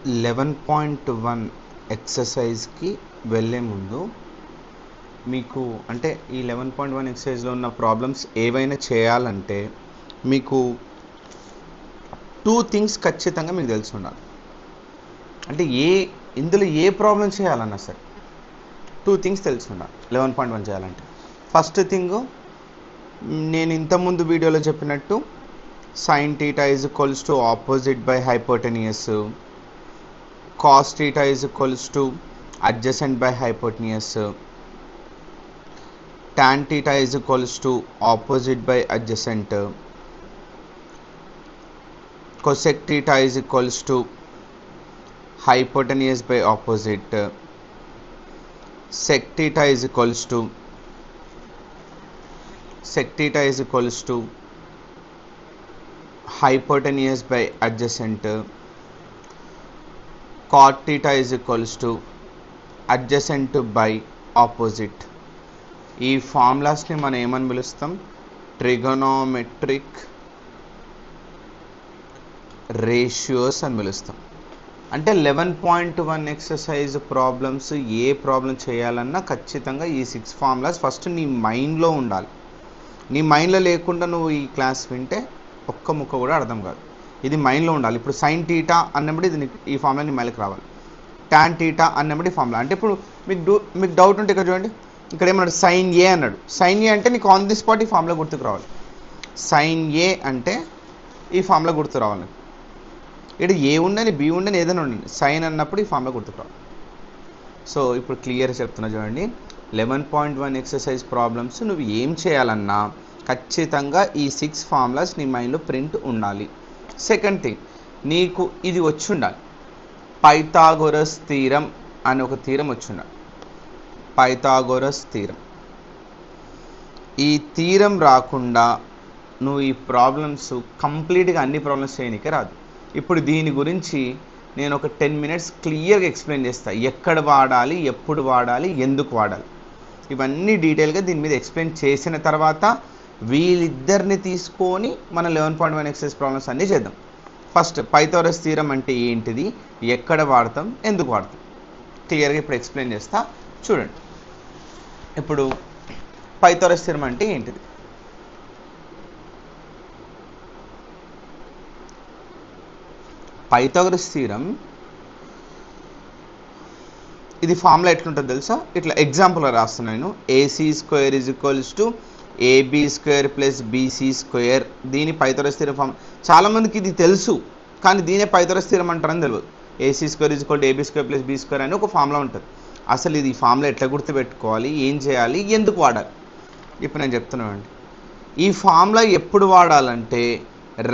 11.1 ఎక్సర్సైజ్కి వెళ్ళే ముందు మీకు అంటే ఈ 11.1 ఎక్సర్సైజ్లో ఉన్న ప్రాబ్లమ్స్ ఏవైనా చేయాలంటే మీకు 2 థింగ్స్ ఖచ్చితంగా మీకు తెలిసి ఉండాలి. అంటే ఇందులో ఏ ప్రాబ్లం చేయాలన్నా సరే 2 థింగ్స్ తెలిసి ఉండాలి 11.1 చేయాలంటే. ఫస్ట్ థింగ్, నేను ఇంతకుముందు వీడియోలో చెప్పినట్టు sin theta is equals to opposite by hypotenuse, cos theta is equals to adjacent by hypotenuse, tan theta is equals to opposite by adjacent, cosec theta is equals to hypotenuse by opposite, sec theta is equals to hypotenuse by adjacent, cot theta is equals to adjacent by opposite. ఈ ఫార్ములాస్ని మనం ఏమని పిలుస్తాం? Trigonometric ratios అని పిలుస్తాం. అంటే 11.1 exercise problems ఏ problem చేయాలన్నా ఖచ్చితంగా ఈ 6 ఫార్ములాస్ ఫస్ట్ నీ మైండ్లో ఉండాలి. నీ మైండ్లో లేకుండా నువ్వు ఈ క్లాస్ వింటే ఒక్క ముక్క కూడా అర్థం కాదు. ఇది మైండ్లో ఉండాలి. ఇప్పుడు సైన్ టీటా అన్నప్పుడు ఇది ఈ ఫార్ములా నీ మైండ్కి రావాలి. టాన్ టీటా అన్నప్పుడు ఈ ఫార్ములా. అంటే ఇప్పుడు మీకు డౌట్ ఉంటే ఇక్కడ చూడండి, ఇక్కడ ఏమన్నాడు? సైన్ ఏ అన్నాడు. సైన్ ఏ అంటే నీకు ఆన్ ది స్పాట్ ఈ ఫార్ములా గుర్తుకు రావాలి. సైన్ ఏ అంటే ఈ ఫార్ములా గుర్తు రావాలి. ఇక్కడ ఏ ఉండని బి ఉండని ఏదైనా ఉండండి, సైన్ అన్నప్పుడు ఈ ఫార్ములా గుర్తుకు రావాలి. సో ఇప్పుడు క్లియర్ చెప్తున్నా చూడండి. 11.1 ఎక్సర్సైజ్ ప్రాబ్లమ్స్ నువ్వు ఏం చేయాలన్నా ఖచ్చితంగా ఈ 6 ఫార్ములాస్ నీ మైండ్లో ప్రింట్ ఉండాలి. సెకండ్ థింగ్, నీకు ఇది వచ్చి ఉండాలి. పైథాగోరస్ థీరం అనే ఒక థీరం వచ్చి ఉండాలి. పైథాగోరస్ థీరం. ఈ థీరం రాకుండా నువ్వు ఈ ప్రాబ్లమ్స్ కంప్లీట్గా అన్ని ప్రాబ్లమ్స్ చేయనీకే రాదు. ఇప్పుడు దీని గురించి నేను ఒక 10 minutes క్లియర్గా ఎక్స్ప్లెయిన్ చేస్తాను. ఎక్కడ వాడాలి, ఎప్పుడు వాడాలి, ఎందుకు వాడాలి, ఇవన్నీ డీటెయిల్గా దీని మీద ఎక్స్ప్లెయిన్ చేసిన తర్వాత వీళ్ళిద్దరిని తీసుకొని మనం 11.1 ఎక్సర్సైజ్ ప్రాబ్లమ్స్ అన్నీ చేద్దాం. ఫస్ట్ పైథాగోరస్ థీరం అంటే ఏంటిది, ఎక్కడ వాడతాం, ఎందుకు వాడతాం, క్లియర్గా ఇప్పుడు ఎక్స్ప్లెయిన్ చేస్తా చూడండి. ఇప్పుడు పైథాగోరస్ థీరం అంటే ఏంటిది? పైథాగోరస్ థీరం ఇది ఫార్ములా ఎట్లుంటుంది తెలుసా? ఇట్లా ఎగ్జాంపుల్గా రాస్తున్నాను. AC square is equals to AB square plus BC square. దీని పైథాగోరస్ థీరం ఫార్ములా. చాలామందికి ఇది తెలుసు కానీ దీనే పైథాగోరస్ థీరం అంటారని తెలియదు. AC square is equal to AB square plus B square అని ఒక ఫార్ములా ఉంటుంది. అసలు ఇది ఫార్ములా ఎట్లా గుర్తుపెట్టుకోవాలి, ఏం చేయాలి, ఎందుకు వాడాలి, ఇప్పుడు నేను చెప్తున్నానండి. ఈ ఫార్ములా ఎప్పుడు వాడాలంటే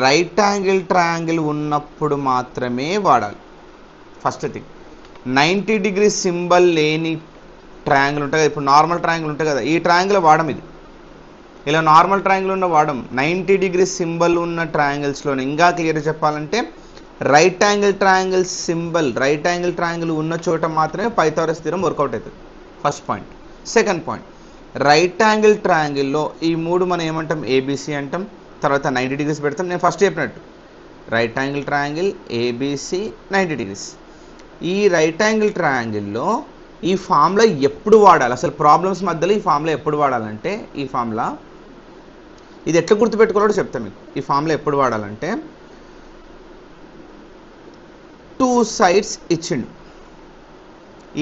రైట్ యాంగిల్ ట్రయాంగిల్ ఉన్నప్పుడు మాత్రమే వాడాలి. ఫస్ట్ థింగ్, 90 degrees సింబల్ లేని ట్రయాంగిల్ ఉంటుంది కదా. ఇప్పుడు నార్మల్ ట్రయాంగిల్ ఉంటుంది కదా, ఈ ట్రయాంగిల్ వాడడం. ఇది ఇలా నార్మల్ ట్రయాంగిల్ ఉన్న వాడడం. 90 degrees సింబల్ ఉన్న ట్రయాంగిల్స్లోనే ఇంకా క్లియర్గా చెప్పాలంటే right angle triangle symbol, right angle triangle ఉన్న చోట మాత్రమే పైథాగోరస్ థీరం వర్కౌట్ అవుతుంది. First point. Second point, right angle ట్రయాంగిల్లో ఈ మూడు మనం ఏమంటాం? ఏబీసీ అంటాం. తర్వాత 90 degrees పెడతాం. నేను ఫస్ట్ చెప్పినట్టు right angle triangle ABC 90 degrees. ఈ రైట్ యాంగిల్ ట్రయాంగిల్లో ఈ ఫార్ములా ఎప్పుడు వాడాలి, అసలు ప్రాబ్లమ్స్ మధ్యలో ఈ ఫార్ములా ఎప్పుడు వాడాలంటే, ఈ ఫార్ములా ఇది ఎట్లా గుర్తుపెట్టుకోవాలో చెప్తాను మీకు. ఈ ఫార్ములా ఎప్పుడు వాడాలంటే 2 sides ఇచ్చిండు.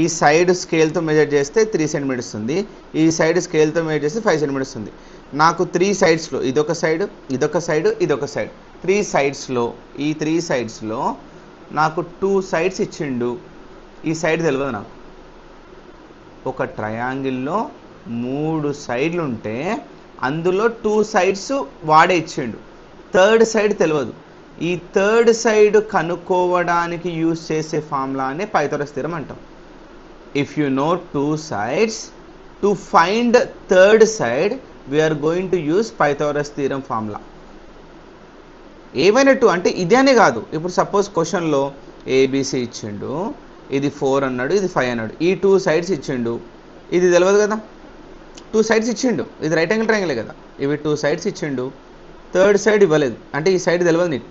ఈ సైడ్ స్కేల్తో మెజర్ చేస్తే 3 centimeters ఉంది, ఈ సైడ్ స్కేల్తో మెజర్ చేస్తే 5 centimeters ఉంది. నాకు 3 sidesలో ఇదొక సైడ్, ఇదొక సైడ్, ఇదొక సైడ్, 3 sidesలో ఈ 3 sidesలో నాకు 2 sides ఇచ్చిండు. ఈ సైడ్ తెలియదు నాకు. ఒక ట్రయాంగిల్లో 3 sides ఉంటే అందులో 2 sides వాడే ఇచ్చిండు. థర్డ్ సైడ్ తెలియదు. ఈ థర్డ్ సైడ్ కనుక్కోవడానికి యూజ్ చేసే ఫార్ములానే పైథాగోరస్ థీరం అంటాం. If you know 2 sides, to find third side we're going to use Pythagoras theorem formula. ఏమైనా 2 అంటే ఇదే అనే కాదు. ఇప్పుడు సపోజ్ క్వశ్చన్లో ఏబీసీ ఇచ్చిండు, ఇది 4 అన్నాడు, ఇది 5 అన్నాడు, ఈ 2 sides ఇచ్చిండు, ఇది తెలియదు కదా. 2 sides ఇచ్చిండు, ఇది రైట్ యాంగిల్ ట్రయాంగిలే కదా, ఇవి 2 sides ఇచ్చిండు, థర్డ్ సైడ్ ఇవ్వలేదు అంటే ఈ సైడ్ తెలియదు నీకు.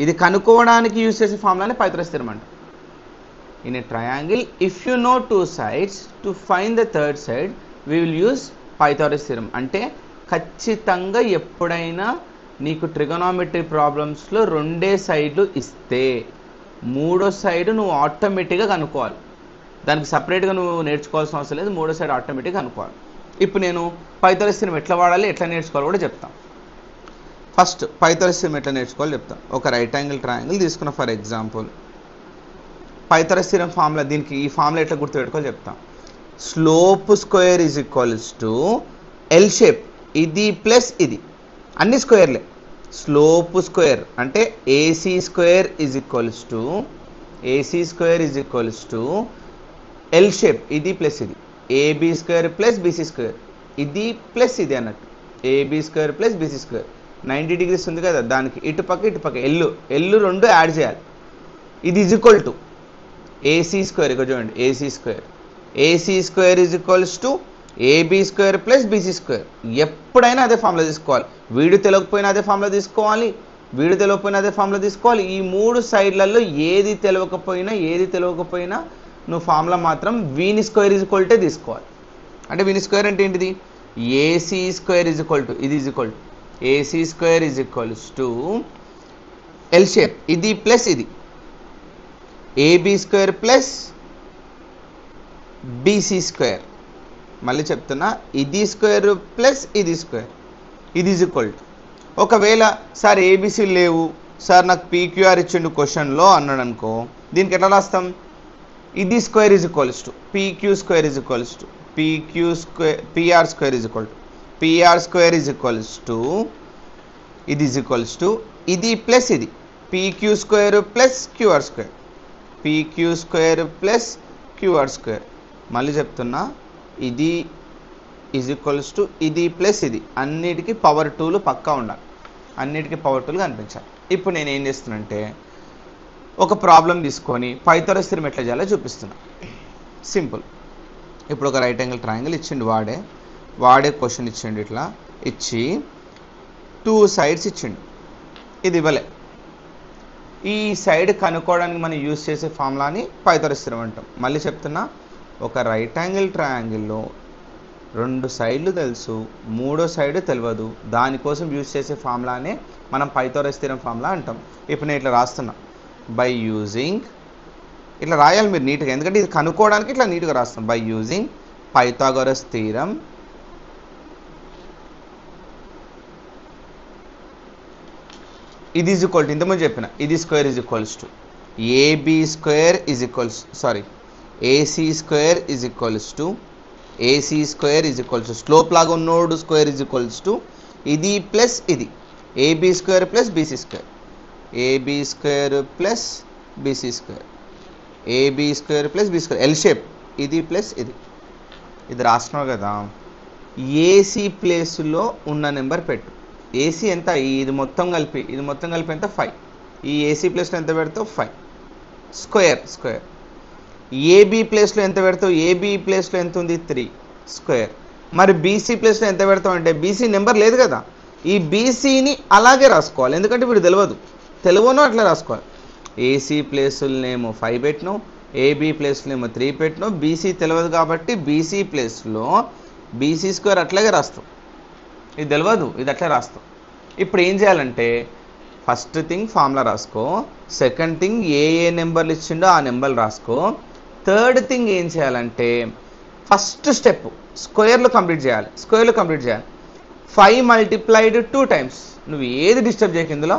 ఇది కనుక్కోవడానికి యూజ్ చేసే ఫార్ములానే పైథాగోరస్ థీరం అంట. in a triangle. If you know two sides, to find the third side we will use Pythagoras theorem. అంటే ఖచ్చితంగా ఎప్పుడైనా నీకు ట్రిగోనామెట్రీ ప్రాబ్లమ్స్లో రెండే సైడ్లు ఇస్తే మూడో సైడ్ నువ్వు ఆటోమేటిక్గా కనుక్కోవాలి. దానికి సపరేట్గా నువ్వు నేర్చుకోవాల్సిన అవసరం లేదు, మూడో సైడ్ ఆటోమేటిక్గా కనుక్కోవాలి. ఇప్పుడు నేను పైథాగరస్ థియరం ఎట్లా వాడాలి, ఎట్లా నేర్చుకోవాలి కూడా చెప్తాను. ఫస్ట్ పైథాగరస్ థియరం ఎట్లా నేర్చుకోవాలి చెప్తాను. ఒక రైట్ యాంగిల్ ట్రయాంగిల్ తీసుకున్న for example. Pythagoras theorem formula, దీనికి ఈ ఫార్ములా ఎట్లా గుర్తుపెట్టుకోవాలి చెప్తాను. Slope square is equals to L shape, ఇది ప్లస్ ఇది అన్ని స్క్వేర్లే. స్లోప్ స్క్వేర్ అంటే AC square is equals to L shape, ఇది ప్లస్ ఇది, AB square plus BC square, ఇది ప్లస్ ఇది అన్నట్టు. AB square plus BC square 90 degrees ఉంది కదా, దానికి ఇటుపక్క ఎల్లు రెండు యాడ్ చేయాలి. ఇది is equal to AC square, ఇక్కడ చూడండి AC square is equals to AB square plus BC square. ఎప్పుడైనా అదే ఫార్ములా తీసుకోవాలి. వీడు తెలియకపోయినా అదే ఫార్ములా తీసుకోవాలి, ఈ మూడు సైడ్లలో ఏది తెలియకపోయినా నువ్వు ఫార్ములా మాత్రం వీని స్క్వేర్ ఈజ్ ఈక్వల్ టు తీసుకోవాలి. అంటే వీని స్క్వేర్ అంటే ఏంటిది, AC square is equal to AC square is equals to L shape, ఇది ప్లస్ ఇది, AB square plus BC square. మళ్ళీ చెప్తున్నా, ఇది స్క్వేర్ ప్లస్ ఇది స్క్వేర్, ఇది ఈజ్ ఈక్వల్ టు. ఒకవేళ సార్ ఏబీసీ లేవు సార్, నాకు పీక్యూఆర్ ఇచ్చిండు క్వశ్చన్లో అన్నాడు అనుకో, దీనికి ఎట్లా రాస్తాం, ఇది square is equals to PQ square is equals to PR square is equals to ఇది ఈజ్ ఈక్వల్స్ టు ఇది ప్లస్ ఇది, PQ square plus QR square. మళ్ళీ చెప్తున్నా, ఇది ఈజ్ ఈక్వల్స్ టు ఇది ప్లస్ ఇది, అన్నిటికీ పవర్ 2లు పక్కా ఉండాలి, అన్నిటికీ పవర్ 2లు కనిపించాలి. ఇప్పుడు నేను ఏం చేస్తున్నానంటే ఒక ప్రాబ్లం తీసుకొని పైథాగరస్ థియరం ఎట్లా చేయాలో చూపిస్తున్నా. సింపుల్. ఇప్పుడు ఒక రైట్ యాంగిల్ ట్రయాంగిల్ ఇచ్చిండు, వాడే క్వశ్చన్ ఇచ్చిండు, ఇట్లా ఇచ్చి 2 sides ఇచ్చిండు, ఇది ఇవ్వలే. ఈ సైడ్ కనుక్కోవడానికి మనం యూజ్ చేసే ఫార్ములాని పైథాగరస్ థియరం అంటాం. మళ్ళీ చెప్తున్నా, ఒక రైట్ యాంగిల్ ట్రయాంగిల్లో 2 సైడ్లు తెలుసు, మూడో సైడ్ తెలియదు, దానికోసం యూజ్ చేసే ఫార్ములానే మనం పైథాగరస్ థియరం ఫార్ములా అంటాం. ఇప్పుడు నేను ఇట్లా రాస్తున్నా, బై యూజింగ్, ఇట్లా రాయాలి మీరు నీట్గా, ఎందుకంటే ఇది కనుక్కోవడానికి ఇట్లా నీట్గా రాస్తాం. బై యూజింగ్ పైథాగరస్ థియరం ఇది ఈజ్ ఈక్వల్ టు, ఇంతకుముందు చెప్పిన, ఇది square is equals to AC square is equals to slope లాగా ఉన్నోడు స్క్వేర్ ఈజ్ ఈక్వల్స్ టు ఇది ప్లస్ ఇది, AB square plus BC square, L shape, ఇది ప్లస్ ఇది రాసినావు కదా. ఏసీ ప్లేస్లో ఉన్న నెంబర్ పెట్టు. ఏసీ ఎంత, ఇది మొత్తం కలిపి ఎంత 5, ఈ ఏసీ ప్లేస్లో ఎంత పెడతావు 5 స్క్వేర్. ఏబీ ప్లేస్లో ఎంత పెడతావు, ఏబీ ప్లేస్లో ఎంత ఉంది 3 స్క్వేర్. మరి బీసీ ప్లేస్లో ఎంత పెడతావు అంటే బీసీ నెంబర్ లేదు కదా, ఈ బీసీని అలాగే రాసుకోవాలి, ఎందుకంటే వీడు తెలియనో అట్లా రాసుకోవాలి. ఏసీ ప్లేస్లోనేమో 5 పెట్టినావు, ఏబీ ప్లేస్లోనేమో 3 పెట్టినావు, బీసీ తెలియదు కాబట్టి బీసీ ప్లేస్లో బీసీ స్క్వేర్ అట్లాగే రాస్తావు, ఇది తెలియదు, ఇది అట్లా రాస్తాం. ఇప్పుడు ఏం చేయాలంటే ఫస్ట్ థింగ్ ఫార్ములా రాసుకో, సెకండ్ థింగ్ ఏ నెంబర్లు ఇచ్చిండో ఆ నెంబర్లు రాసుకో, థర్డ్ థింగ్ ఏం చేయాలంటే ఫస్ట్ స్టెప్ స్క్వేర్లు కంప్లీట్ చేయాలి. 5 multiplied 2 times, నువ్వు ఏది డిస్టర్బ్ చేయకు, ఇందులో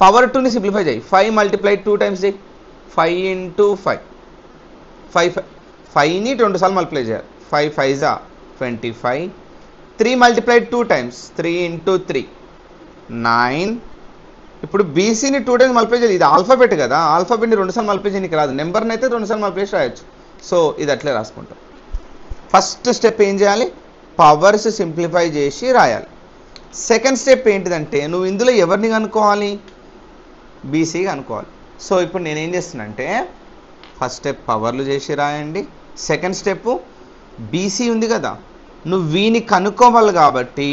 పవర్ 2ని సింప్లిఫై చేయి. 5 multiplied 2 times చేయి, 5 into 5, 5ని 2 సార్లు మల్టిప్లై చేయాలి, 5 5s 25. 3 multiplied 2 times, 3 into 3 9. ఇప్పుడు బీసీని 2 times మల్టిప్లై చేయాలి, ఇది ఆల్ఫాబెట్ కదా, ఆల్ఫాబెట్ని 2 సార్లు మల్టిప్లై చేయడానికి రాదు, నెంబర్ని అయితే 2 సార్లు మల్టిప్లై చేసి రాయొచ్చు. సో ఇది అట్లే రాసుకుంటాం. ఫస్ట్ స్టెప్ ఏం చేయాలి, పవర్స్ సింప్లిఫై చేసి రాయాలి. సెకండ్ స్టెప్ ఏంటిదంటే నువ్వు ఇందులో ఎవరిని కనుక్కోవాలి, బీసీ కనుక్కోవాలి. సో ఇప్పుడు నేనేం చేస్తున్నానంటే ఫస్ట్ స్టెప్ పవర్లు చేసి రాయండి, సెకండ్ స్టెప్ బీసీ ఉంది కదా, నువ్వు వీని కనుక్కోవాలి కాబట్టి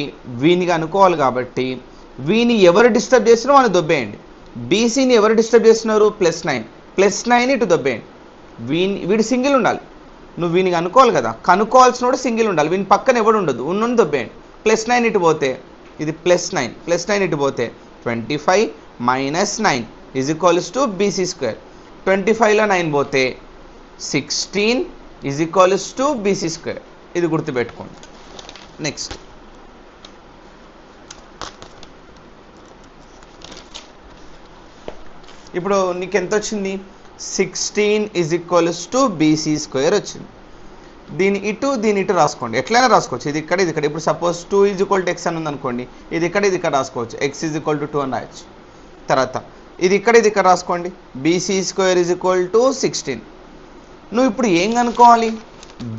వీని ఎవరు డిస్టర్బ్ చేస్తున్నారో వాళ్ళని దొబ్బేయండి. బీసీని ఎవరు డిస్టర్బ్ చేస్తున్నారు, +9 ఇటు దొబ్బేయండి. వీడు సింగిల్ ఉండాలి, నువ్వు వీనికి అనుకోవాలి కదా, కనుక్కోవాల్సిన కూడా సింగిల్ ఉండాలి, వీని పక్కన ఎవడు ఉండదు, ఉన్నది దొబ్బేయండి. +9 ఇటు పోతే ఇది +9, +9 ఇటు పోతే 25 - 9 = BC². 25లో 9 పోతే 16 = BC². ఇది గుర్తుపెట్టుకోండి. నెక్స్ట్ ఇప్పుడు నీకు ఎంత వచ్చింది? 16 = BC² వచ్చింది. దీని ఇటు రాసుకోండి, ఎట్లయినా రాసుకోవచ్చు. ఇది ఇక్కడ ఇది ఇక్కడ. ఇప్పుడు సపోజ్ 2 = x అని ఉంది అనుకోండి, ఇది ఇక్కడ రాసుకోవచ్చు, x = 2 అని రాయొచ్చు. తర్వాత ఇది ఇక్కడ రాసుకోండి, BC² = 16. నువ్వు ఇప్పుడు ఏం కనుక్కోవాలి?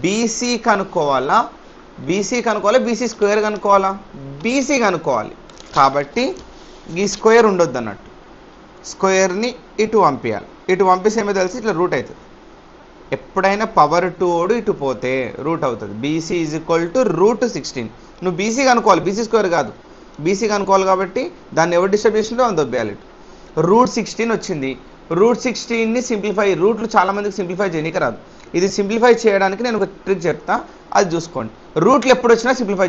BC కనుక్కోవాలా, BC కనుక్కోవాలా, BC కనుక్కోవాలి. కాబట్టి ఈ స్క్వేర్ ఉండొద్దు అన్నట్టు, స్క్వేర్ని ఇటు పంపించాలి. ఇటు పంపిస్తే ఏమో తెలిసి ఇట్లా రూట్ అవుతుంది. ఎప్పుడైనా పవర్ 2 ఇటు పోతే రూట్ అవుతుంది. BC = √16. నువ్వు BC కనుక్కోవాలి, BC² కాదు, BC కనుక్కోవాలి. కాబట్టి దాన్ని ఎవరు డిస్టర్బ్ చేసిందో అని దొబ్బేయాలి. √16 వచ్చింది. √16ని సింప్లిఫై, రూట్లు చాలామందికి సింప్లిఫై చేయనీకి రాదు. ఇది సింప్లిఫై చేయడానికి నేను ఒక ట్రిక్ చెప్తా, అది చూసుకోండి. రూట్లు ఎప్పుడు వచ్చినా సింప్లిఫై.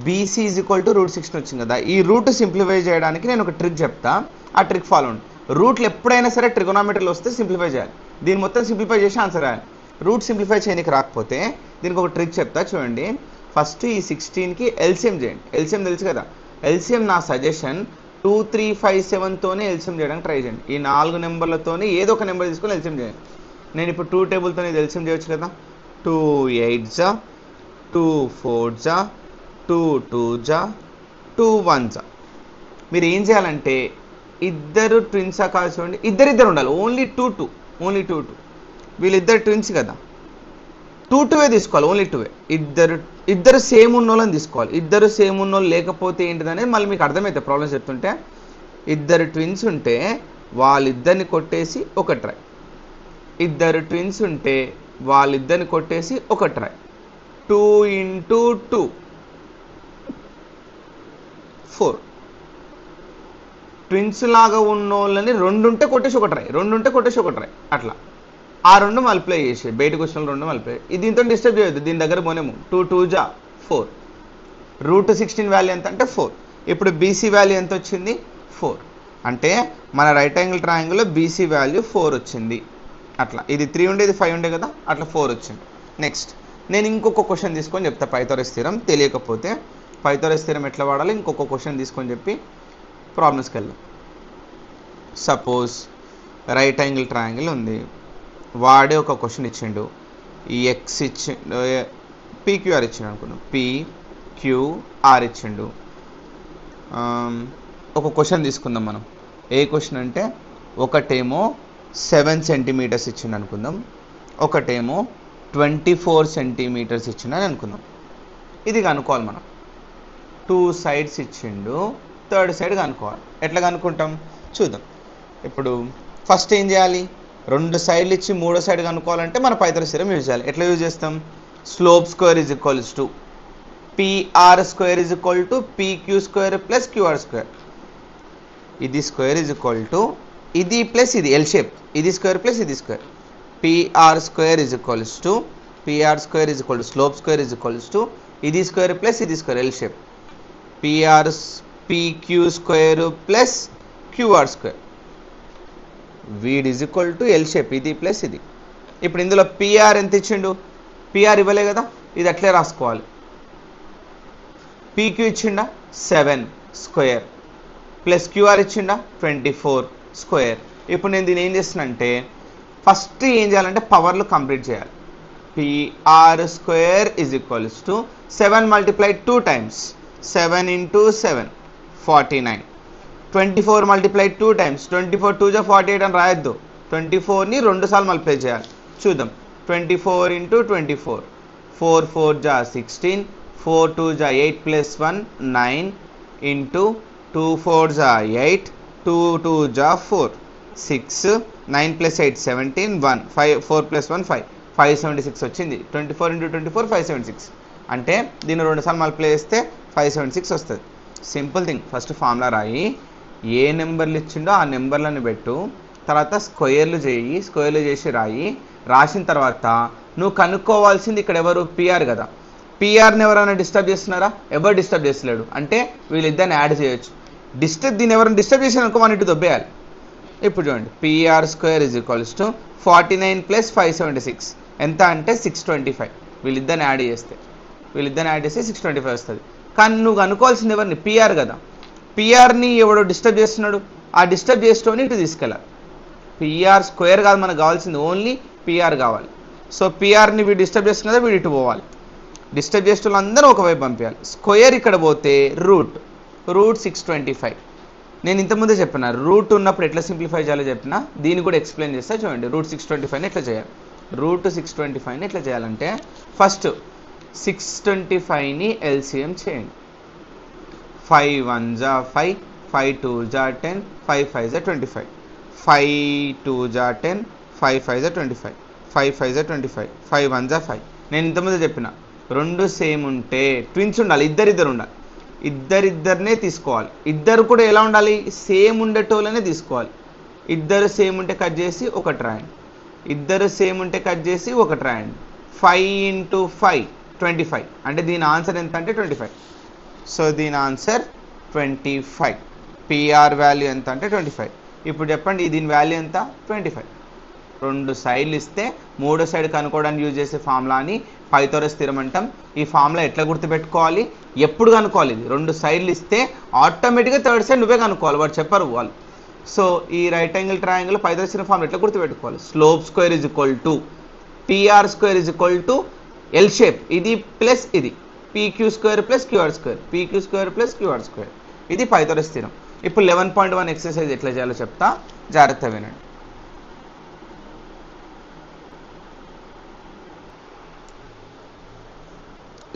BC = √16 వచ్చింది కదా, ఈ రూట్ సింప్లిఫై చేయడానికి నేను ఒక ట్రిక్ చెప్తా, ఆ ట్రిక్ ఫాలో అండి. రూట్లు ఎప్పుడైనా సరే ట్రిగోనామెట్రీలో వస్తే సింప్లిఫై చేయాలి. దీన్ని మొత్తం సింప్లిఫై చేసి ఆన్సర్ రాయాలి. రూట్ సింప్లిఫై చేయడానికి రాకపోతే దీనికి ఒక ట్రిక్ చెప్తా చూడండి. ఫస్ట్ ఈ 16కి ఎల్సిఎం చేయండి. ఎల్సిఎం తెలుసు కదా, ఎల్సిఎం నా సజెషన్ 2, 3, 5, 7తోనే ఎల్సిఎం చేయడానికి ట్రై చేయండి. ఈ 4 నెంబర్లతోనే ఏదో ఒక నెంబర్ తీసుకొని ఎల్సిఎం చేయండి. నేను ఇప్పుడు 2 టేబుల్తోనే ఎల్సిఎం చేయొచ్చు కదా. 2 8s, 2 4s, 2 2s, 2 1s. మీరు ఏం చేయాలంటే ఇద్దరు ట్విన్సా కాదు చూడండి, ఇద్దరు ఉండాలి. ఓన్లీ 2 2. వీళ్ళిద్దరు ట్విన్స్ కదా, 2 2 తీసుకోవాలి, ఓన్లీ 2. ఇద్దరు సేమ్ ఉన్నోళ్ళని తీసుకోవాలి. ఇద్దరు సేమ్ ఉన్నోళ్ళు లేకపోతే ఏంటిదనేది మళ్ళీ మీకు అర్థమవుతుంది ప్రాబ్లమ్స్ చెప్తుంటే. ఇద్దరు ట్విన్స్ ఉంటే వాళ్ళిద్దరిని కొట్టేసి ఒక ట్రై, ఇద్దరు ట్విన్స్ ఉంటే వాళ్ళిద్దరిని కొట్టేసి ఒక ట్రై. 2 × 2 4. ట్విన్స్ లాగా ఉన్నోళ్ళని 2 ఉంటే కొట్టేసి ఒక ట్రై, అట్లా ఆ 2 మల్టిప్లై చేసి బయటకు వచ్చిన 2 మల్టిప్లై. ఇది దీంతో డిస్టర్బ్ చేయొద్దు, దీని దగ్గర పోనేము. 2 2s 4. √16 వాల్యూ ఎంత అంటే 4. ఇప్పుడు BC వాల్యూ ఎంత వచ్చింది? 4. అంటే మన రైట్ యాంగిల్ ట్రయాంగిల్లో BC వాల్యూ 4 వచ్చింది. అట్లా ఇది 3 ఉండేది 5 ఉండే కదా, అట్లా 4 వచ్చింది. నెక్స్ట్ నేను ఇంకొక క్వశ్చన్ తీసుకొని చెప్తా. పైథాగరస్ థీరం తెలియకపోతే పైథాగరస్ థీరం ఎట్లా వాడాలి ఇంకొక క్వశ్చన్ తీసుకొని చెప్పి ప్రాబ్లమ్స్కి వెళ్దాం. సపోజ్ రైట్ యాంగిల్ ట్రయాంగిల్ ఉంది, వాడే ఒక క్వశ్చన్ ఇచ్చిండు. ఈ x PQR ఇచ్చిండు అనుకున్నాం, PQR ఇచ్చిండు. ఒక క్వశ్చన్ తీసుకుందాం మనం. ఏ క్వశ్చన్ అంటే ఒకటేమో 7 సెంటీమీటర్స్ ఇచ్చిండు అనుకుందాం, ఒకటేమో 24 సెంటీమీటర్స్ ఇచ్చిండు అనుకుందాం. ఇది కనుక్కోవాలి మనం. 2 సైడ్స్ ఇచ్చిండు, థర్డ్ సైడ్ కనుక్కోవాలి. ఎట్లా కనుక్కుంటాం చూద్దాం. ఇప్పుడు ఫస్ట్ ఏం చేయాలి? 2 సైడ్లు ఇచ్చి 3వ సైడ్ కనుక్కోవాలంటే మన పైథాగరస్ థీరం యూజ్ చేయాలి. ఎట్లా యూజ్ చేస్తాం? slope² = PR² = PQ² + QR². ఇది స్క్వేర్ ఇది ప్లస్ ఇది ఎల్ షేప్, ఇది స్క్వేర్ ప్లస్ ఇది స్క్వేర్. PR² = slope² ఇది స్క్వేర్ ప్లస్ ఇది square L shape. PQ² + QR². వీడ్ = ఎల్ షేప్, ఇది ప్లస్ ఇది. ఇప్పుడు ఇందులో PR ఎంత ఇచ్చిండు? PR ఇవ్వలే కదా, ఇది అట్లే రాసుకోవాలి. PQ ఇచ్చిండా 7 స్క్వేర్ ప్లస్ QR ఇచ్చిండా 24 స్క్వేర్. ఇప్పుడు నేను దీన్ని ఏం చేస్తున్నంటే ఫస్ట్ ఏం చేయాలంటే పవర్లు కంప్లీట్ చేయాలి. PR² = 7 × 2 times 7 × 7 49. 24 × 2 times 24 2 48 అని రాయొద్దు. 24ని 2 సార్లు మల్టిప్లై చేయాలి. చూద్దాం. 24 × 24 4 4 16 4 2 8 + 1 9 × 2 4 8 2 2 4 6 9 + 8 17 1 5 4 + 1 5 576 వచ్చింది. 24 × 24 576. అంటే దీన్ని 2 సార్లు మల్టిప్లై చేస్తే 576 వస్తుంది. Simple thing. ఫస్ట్ ఫార్ములా రాయి, ఏ నెంబర్లు ఇచ్చిండో ఆ నెంబర్లను పెట్టు, తర్వాత స్క్వేర్లు చేసి రాయి. రాసిన తర్వాత నువ్వు కనుక్కోవాల్సింది ఇక్కడ ఎవరు పిఆర్ కదా, పిఆర్ని ఎవరైనా డిస్టర్బ్ చేస్తున్నారా? ఎవరు డిస్టర్బ్ చేస్తలేడు అంటే వీళ్ళిద్దరిని యాడ్ చేయొచ్చు. దీన్ని ఎవరైనా డిస్టర్బ్ చేసినారనుకో మన ఇటు దొబ్బేయాలి. ఇప్పుడు చూడండి PR square is equals to 49 + 576 ఎంత అంటే 625. వీళ్ళిద్దరిని యాడ్ చేస్తే 625 వస్తుంది. కానీ నువ్వు అనుకోవాల్సింది ఎవరిని? పిఆర్ కదా. పిఆర్ని ఎవడో డిస్టర్బ్ చేస్తున్నాడు, ఆ డిస్టర్బ్ చేసేటోని ఇటు తీసుకెళ్ళాలి. పిఆర్ స్క్వేర్ కాదు మనకు కావాల్సింది, ఓన్లీ పిఆర్ కావాలి. సో పిఆర్ని వీడు డిస్టర్బ్ చేస్తుంది కదా, వీడు ఇటు పోవాలి. డిస్టర్బ్ చేసే వాళ్ళందరూ ఒకవైపు పంపించాలి. స్క్వేర్ ఇక్కడ పోతే రూట్ 625. నేను ఇంతకుముందే చెప్పిన రూట్ ఉన్నప్పుడు ఎట్లా సింప్లిఫై చేయాలో చెప్పిన, దీన్ని కూడా ఎక్స్ప్లెయిన్ చేస్తా చూడండి. రూట్ 625ని ఎట్లా చేయాలి? రూట్ 625ని ఎట్లా చేయాలంటే ఫస్ట్ 625ని ఎల్సిఎం చేయండి. 5 1 జా 5, 5 2 జా 10, 5 5 జా 25, 5 2 జా 10, 5 5 జా 25, 5 5 జా 25, 5 1 జా 5. నేను ఇంతకుముందే చెప్పిన రెండు సేమ్ ఉంటే ట్విన్స్ ఉండాలి, ఇద్దరిద్దరు ఉండాలి. ఇద్దరిద్దరినే తీసుకోవాలి. ఇద్దరు కూడా ఎలా ఉండాలి? సేమ్ ఉండేటోళ్ళనే తీసుకోవాలి. ఇద్దరు సేమ్ ఉంటే కట్ చేసి ఒకటి రాయండి, ఇద్దరు సేమ్ ఉంటే కట్ చేసి ఒకటి రాయండి. 5 × 5 25 అంటే దీని ఆన్సర్ ఎంత అంటే 25. సో దీని ఆన్సర్ 25. పిఆర్ వాల్యూ ఎంత అంటే 25. ఇప్పుడు చెప్పండి దీని వాల్యూ ఎంత? 25. రెండు సైడ్లు ఇస్తే మూడో సైడ్ కనుక్కోవడానికి యూజ్ చేసే ఫార్ములాని పైథాగరస్ థీరం అంటాం. ఈ ఫార్ములా ఎట్లా గుర్తుపెట్టుకోవాలి, ఎప్పుడు కనుక్కోవాలి? ఇది రెండు సైడ్లు ఇస్తే ఆటోమేటిక్గా థర్డ్ సైడ్ నువ్వే కనుక్కోవాలి, వాడు చెప్పరు వాళ్ళు. సో ఈ right angle triangle Pythagoras theorem formula ఎట్లా గుర్తుపెట్టుకోవాలి? Slope square is equal to PR square is equal to L shape, ఇది ప్లస్ ఇది PQ square plus QR square, PQ square plus QR square. ఇది పైథాగరస్ థీరం. ఇప్పుడు 11.1 exercise ఎట్లా చేయాలో చెప్తా, జాగ్రత్త వినండి.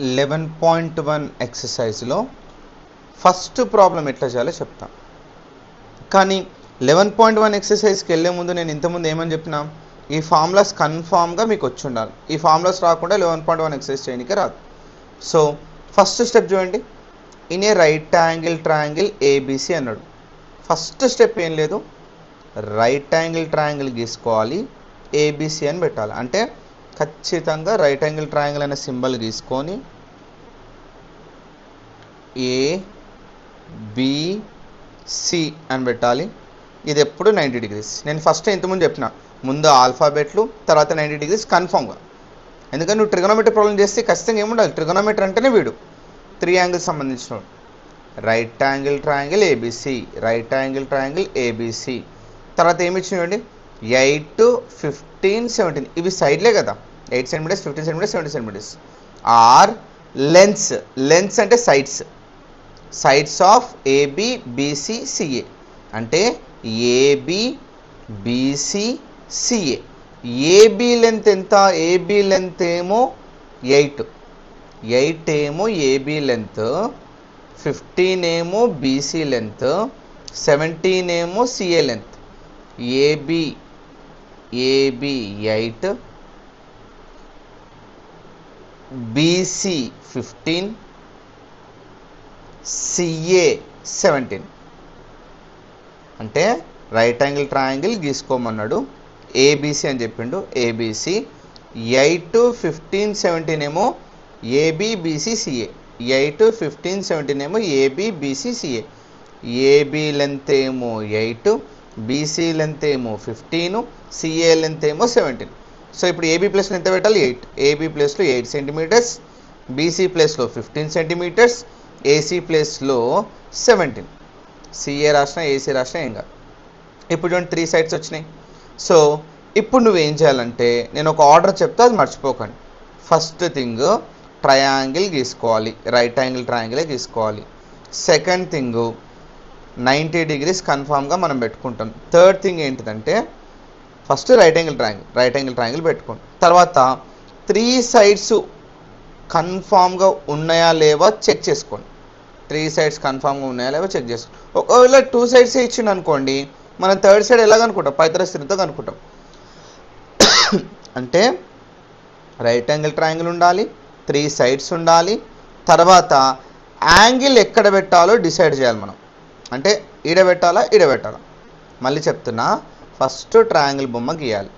11.1 ఎక్సర్సైజ్లో ఫస్ట్ ప్రాబ్లం ఎట్లా చేయాలో చెప్తా. కానీ 11.1 ఎక్సర్సైజ్కి వెళ్ళే ముందు నేను ఇంతకుముందు ఏమని చెప్పినా, ఈ ఫార్ములాస్ కన్ఫామ్గా మీకు వచ్చి ఉండాలి. ఈ ఫార్ములాస్ రాకుండా 11.1 ఎక్సర్సైజ్ చేయడానికి రాదు. సో ఫస్ట్ స్టెప్ చూడండి, in a right angle triangle ABC అన్నాడు. ఫస్ట్ స్టెప్ ఏం లేదు, రైట్ యాంగిల్ ట్రయాంగిల్ గీసుకోవాలి, ఏబిసి అని పెట్టాలి. అంటే ఖచ్చితంగా రైట్ యాంగిల్ ట్రయాంగిల్ అనే సింబల్ గీసుకొని ఏబిసి అని పెట్టాలి. ఇది ఎప్పుడు 90 degrees. నేను ఫస్ట్ ఇంతకుముందు చెప్పిన, ముందు ఆల్ఫాబెట్లు తర్వాత 90 degrees కన్ఫామ్గా. ఎందుకంటే నువ్వు ట్రిగోనోమెట్రీ ప్రాబ్లం చేస్తే ఖచ్చితంగా ఏముండాలి, ట్రిగోనోమెట్రీ అంటేనే వీడు 3 యాంగిల్స్ సంబంధించిన right angle triangle ABC, right angle triangle ABC. తర్వాత ఏమి ఇచ్చినాయండి, 8 15 17 ఇవి సైడ్లే కదా, 8 cm 15 cm 70 cm. Are lengths అంటే sides of AB BC CA అంటే AB BC CA. AB length ఎంత? ఏబి లెంత్ ఏమో 8 ఏమో ఏబి లెంత్, 15 ఏమో బీసీ లెంత్, 17 ఏమో CA length. AB 8, BC 15, CA 17. అంటే రైట్ యాంగిల్ ట్రయాంగిల్ గీసుకోమన్నాడు, ఏబిసి అని చెప్పిండు. ఏబిసి 8 15 17 ఏమో ఏబి బీసీ సిఏ, 8 15 17 ఏమో AB BC CA. AB length ఏమో 8, బీసీ లెంత్ ఏమో 15, సిఏ లెంత్ ఏమో 17. సో ఇప్పుడు ఏబీ ప్లేస్లో ఎంత పెట్టాలి? 8. ఏబీ ప్లేస్లో 8 cm, బీసీ ప్లేస్లో 15 cm, ఏసీ ప్లేస్లో 17. సిఏ రాసిన ఏసీ రాసిన ఏం కాదు. ఇప్పుడు చూడండి 3 sides వచ్చినాయి. సో ఇప్పుడు నువ్వేం చేయాలంటే నేను ఒక ఆర్డర్ చెప్తా, అది మర్చిపోకండి. ఫస్ట్ థింగ్ ట్రయాంగిల్ గీసుకోవాలి, రైట్ యాంగిల్ ట్రయాంగిలే గీసుకోవాలి. సెకండ్ థింగ్ 90 degrees కన్ఫామ్గా మనం పెట్టుకుంటాం. థర్డ్ థింగ్ ఏంటిదంటే ఫస్ట్ రైట్ యాంగిల్ ట్రయాంగిల్ పెట్టుకోండి. తర్వాత 3 sides కన్ఫామ్గా ఉన్నాయా లేవా చెక్ చేసుకోండి. 3 sides కన్ఫామ్గా ఉన్నాయా లేవా చెక్ చేసుకోండి. ఒకవేళ 2 sides ఇచ్చిండు అనుకోండి, మనం థర్డ్ సైడ్ ఎలా కనుక్కుంటాం? పైథాగరస్ థీరంతో కనుక్కుంటాం. అంటే రైట్ యాంగిల్ ట్రయాంగిల్ ఉండాలి, 3 sides ఉండాలి. తర్వాత యాంగిల్ ఎక్కడ పెట్టాలో డిసైడ్ చేయాలి మనం. అంటే ఈడ పెట్టాలా ఈడ పెట్టాలా. మళ్ళీ చెప్తున్నా, ఫస్ట్ ట్రయాంగిల్ బొమ్మ గీయాలి.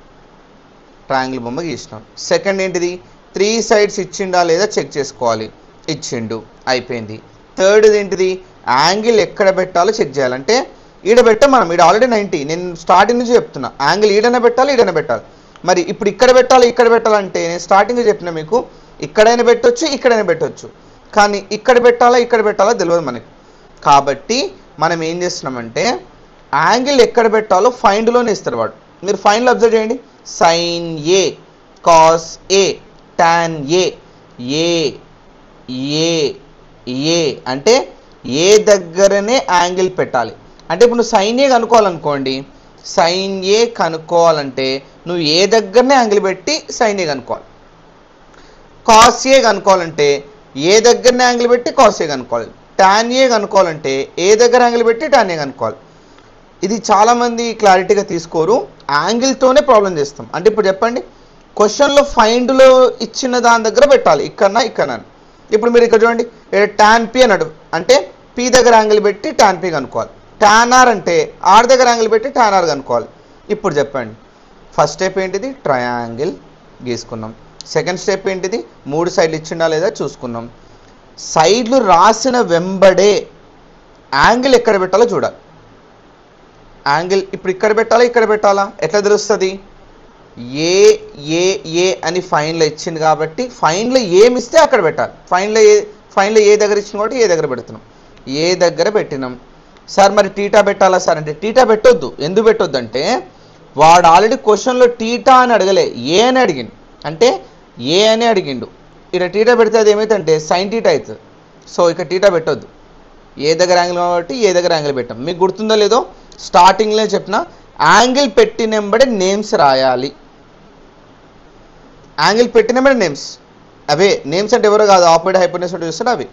ట్రయాంగిల్ బొమ్మ గీసినాం. సెకండ్ ఏంటిది, 3 sides ఇచ్చిండా లేదా చెక్ చేసుకోవాలి, ఇచ్చిండు, అయిపోయింది. థర్డ్ ఏంటిది, యాంగిల్ ఎక్కడ పెట్టాలో చెక్ చేయాలంటే ఈడ పెట్టాం మనం, ఈడ ఆల్రెడీ 90, నేను స్టార్టింగ్ నుంచి చెప్తున్నా యాంగిల్ ఈడనే పెట్టాలి ఈడనే పెట్టాలి. మరి ఇప్పుడు ఇక్కడ పెట్టాలి ఇక్కడ పెట్టాలంటే నేను స్టార్టింగ్ చెప్పిన మీకు ఇక్కడైనా పెట్టొచ్చు ఇక్కడైనా పెట్టొచ్చు, కానీ ఇక్కడ పెట్టాలా తెలియదు మనకి. కాబట్టి మనం ఏం చేస్తున్నామంటే యాంగిల్ ఎక్కడ పెట్టాలో ఫైండ్లోనే ఇస్తారు వాడు. మీరు ఫైండ్లో అబ్జర్వ్ చేయండి, sine A, cos A, tan A, A A A అంటే ఏ దగ్గరనే యాంగిల్ పెట్టాలి. అంటే ఇప్పుడు నువ్వు సైన్ ఏ కనుక్కోవాలనుకోండి, సైన్ ఏ కనుక్కోవాలంటే నువ్వు ఏ దగ్గరనే యాంగిల్ పెట్టి సైన్ ఏ కనుక్కోవాలి. కాస్ ఏ కనుక్కోవాలంటే ఏ దగ్గరనే యాంగిల్ పెట్టి కాస్ ఏ కనుక్కోవాలి. టాన్ ఏ కనుక్కోవాలంటే ఏ దగ్గర యాంగిల్ పెట్టి టాన్ ఏ కనుక్కోవాలి. ఇది చాలామంది క్లారిటీగా తీసుకోరు, యాంగిల్తోనే ప్రాబ్లం చేస్తాం. అంటే ఇప్పుడు చెప్పండి, క్వశ్చన్లో ఫైండ్లో ఇచ్చిన దాని దగ్గర పెట్టాలి, ఇక్కడ. ఇప్పుడు మీరు ఇక్కడ చూడండి, టాన్ పి అన్నాడు అంటే పి దగ్గర యాంగిల్ పెట్టి టాన్ పి కనుక్కోవాలి. టాన్ ఆర్ అంటే ఆర్ దగ్గర యాంగిల్ పెట్టి టాన్ ఆర్ కనుక్కోవాలి. ఇప్పుడు చెప్పండి, ఫస్ట్ స్టెప్ ఏంటిది, ట్రయాంగిల్ గీసుకున్నాం. సెకండ్ స్టెప్ ఏంటిది, 3 సైడ్లు ఇచ్చిండా లేదా చూసుకున్నాం. సైడ్లు రాసిన వెంబడే యాంగిల్ ఎక్కడ పెట్టాలో చూడాలి. యాంగిల్ ఇప్పుడు ఇక్కడ పెట్టాలా ఎట్లా తెలుస్తుంది, ఏ ఏ ఏ అని ఫైన్లో ఇచ్చింది కాబట్టి ఫైన్లో ఏమి ఇస్తే అక్కడ పెట్టాలి. ఫైన్లో ఏ దగ్గర ఇచ్చింది కాబట్టి ఏ దగ్గర పెడుతున్నాం, ఏ దగ్గర పెట్టినాం. సార్ మరి టీటా పెట్టాలా సార్ అంటే టీటా పెట్టొద్దు. ఎందుకు పెట్టొద్దు అంటే వాడు ఆల్రెడీ క్వశ్చన్లో టీటా అని అడగలే, ఏ అని అడిగిండు. అంటే ఏ అని అడిగిండు, ఇక్కడ టీటా పెడితే అది ఏమైతుందంటే సైన్ టీటా అవుతుంది. సో ఇక్కడ టీటా పెట్టొద్దు, ఏ దగ్గర యాంగిల్ కాబట్టి ఏ దగ్గర యాంగిల్ పెట్టాం. మీకు గుర్తుందో లేదో స్టార్టింగ్లో చెప్పిన యాంగిల్ పెట్టినెంబడే నేమ్స్ రాయాలి. యాంగిల్ పెట్టినెంబడే నేమ్స్, అవే నేమ్స్ అంటే ఎవరో కాదు, ఆపోజిట్ హైపోటెన్యూస్ అంటే చూస్తారు అవి.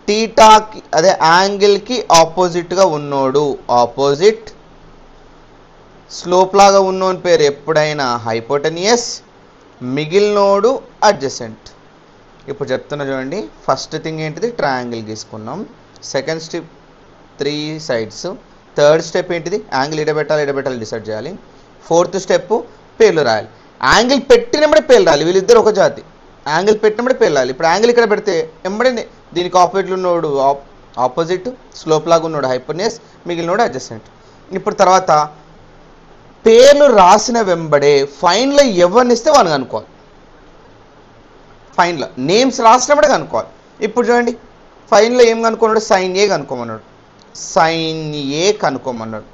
టీటాకి అదే యాంగిల్కి ఆపోజిట్గా ఉన్నోడు ఆపోజిట్, స్లోప్ లాగా ఉన్నోని పేరు ఎప్పుడైనా హైపోటెన్యూస్, మిగిలినోడు అడ్జసెంట్. ఇప్పుడు చెప్తున్నా చూడండి, ఫస్ట్ థింగ్ ఏంటిది, ట్రయాంగిల్ గీసుకున్నాం. Second step 3 sides. Third step ఏంటిది, యాంగిల్ ఇడబెట్టాలి డిసైడ్ చేయాలి. ఫోర్త్ స్టెప్ పేర్లు రాయాలి. యాంగిల్ పెట్టినప్పుడే పేర్లు రాయాలి, వీళ్ళిద్దరు ఒక జాతి. యాంగిల్ పెట్టినప్పుడే పేర్లు రాయాలి. ఇప్పుడు యాంగిల్ ఇక్కడ పెడితే ఎంబడే దీనికి ఆపోజిట్లో ఉన్నోడు ఆపోజిట్, స్లోప్ లాగా ఉన్నోడు హైపోటెన్యూస్, మిగిలినోడు అడ్జసెంట్. ఇప్పుడు తర్వాత పేర్లు రాసిన వెంబడే ఫైన్లో ఎవరిని ఇస్తే వాళ్ళని కనుక్కోవాలి. ఫైన్లో నేమ్స్ రాసినప్పుడే కనుక్కోవాలి. ఇప్పుడు చూడండి, ఫైన్లో ఏం కనుక్కున్నాడు, సైన్ ఏ కనుక్కోమన్నాడు. సైన్ ఏ కనుక్కోమన్నాడు.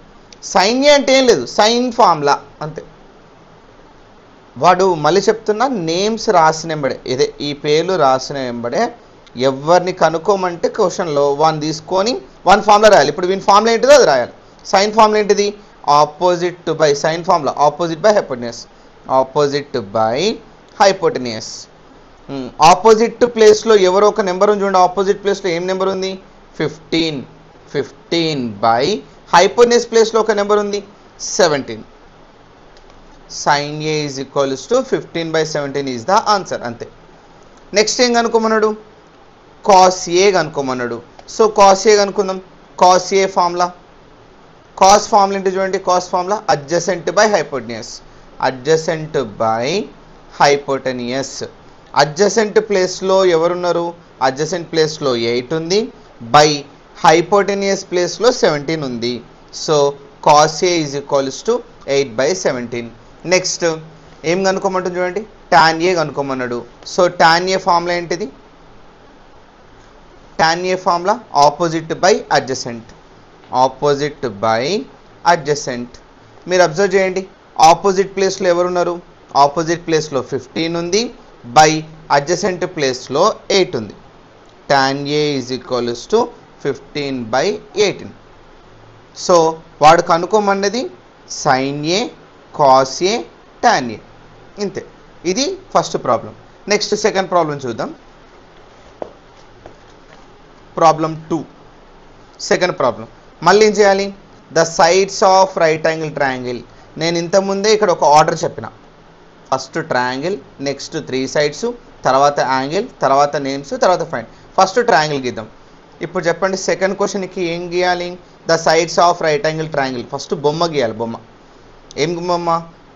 సైన్ ఏ అంటే ఏం లేదు, సైన్ ఫార్ములా అంతే. వాడు మళ్ళీ చెప్తున్నా, నేమ్స్ రాసిన వెంబడే ఇదే ఈ పేర్లు రాసిన వెంబడే ఎవరిని కనుక్కోమంటే క్వశ్చన్లో వాడిని తీసుకొని వన్ ఫార్ములా రాయాలి. ఇప్పుడు వీని ఫార్ములా ఏంటిదో అది రాయాలి. సైన్ ఫార్ములా ఏంటిది, opposite by, sine formula opposite by hypotenuse, opposite by hypotenuse. Opposite ప్లేస్లో ఎవరో ఒక నెంబర్ ఉంది చూడండి, ఆపోజిట్ ప్లేస్లో ఏం నెంబర్ ఉంది, 15, 15 బై హైపోటెన్యూస్ ప్లేస్లో ఒక నెంబర్ ఉంది 17. Sine A is equals to 15/17 is the answer, అంతే. నెక్స్ట్ ఏం కనుక్కోమన్నాడు, కాస్ ఏ కనుక్కోమన్నాడు. సో కాస్ ఏ కనుక్కుందాం. Cos A formula, cos formula ఏంటి చూడండి, cos formula adjacent by hypotenuse, adjacent by hypotenuse. Adjacent ప్లేస్లో ఎవరున్నారు, అడ్జసెంట్ ప్లేస్లో 8 ఉంది, బై హైపోటెన్యూస్ ప్లేస్లో 17 ఉంది. So cos A is equals to 8/17. Next ఏం కనుక్కోమంటుంది చూడండి, టాన్ ఏ కనుక్కోమన్నాడు. సో టాన్ ఏ ఫార్ములా ఏంటిది, tan A formula opposite by adjacent, opposite by adjacent. మీరు అబ్జర్వ్ చేయండి, ఆపోజిట్ ప్లేస్లో ఎవరున్నారు, ఆపోజిట్ ప్లేస్లో 15 ఉంది, బై అడ్జసెంట్ ప్లేస్లో 8 ఉంది. Tan A is equals to 15/18. So వాడు కనుక్కోమన్నది sine A, cos A, tan A, ఇంతే. ఇది first problem. Next second problem చూద్దాం. Problem 2, second problem. మళ్ళీ ఏం చేయాలి, the sides of right angle triangle. నేను ఇంతకుముందే ఇక్కడ ఒక ఆర్డర్ చెప్పిన, ఫస్ట్ ట్రయాంగిల్, నెక్స్ట్ 3 sides, తర్వాత యాంగిల్, తర్వాత నేమ్స్, తర్వాత ఫైండ్. ఫస్ట్ ట్రయాంగిల్ గీద్దాం. ఇప్పుడు చెప్పండి, సెకండ్ క్వశ్చన్కి ఏం గీయాలి, the sides of right angle triangle. First బొమ్మ గీయాలి. బొమ్మ ఏం బొమ్మ,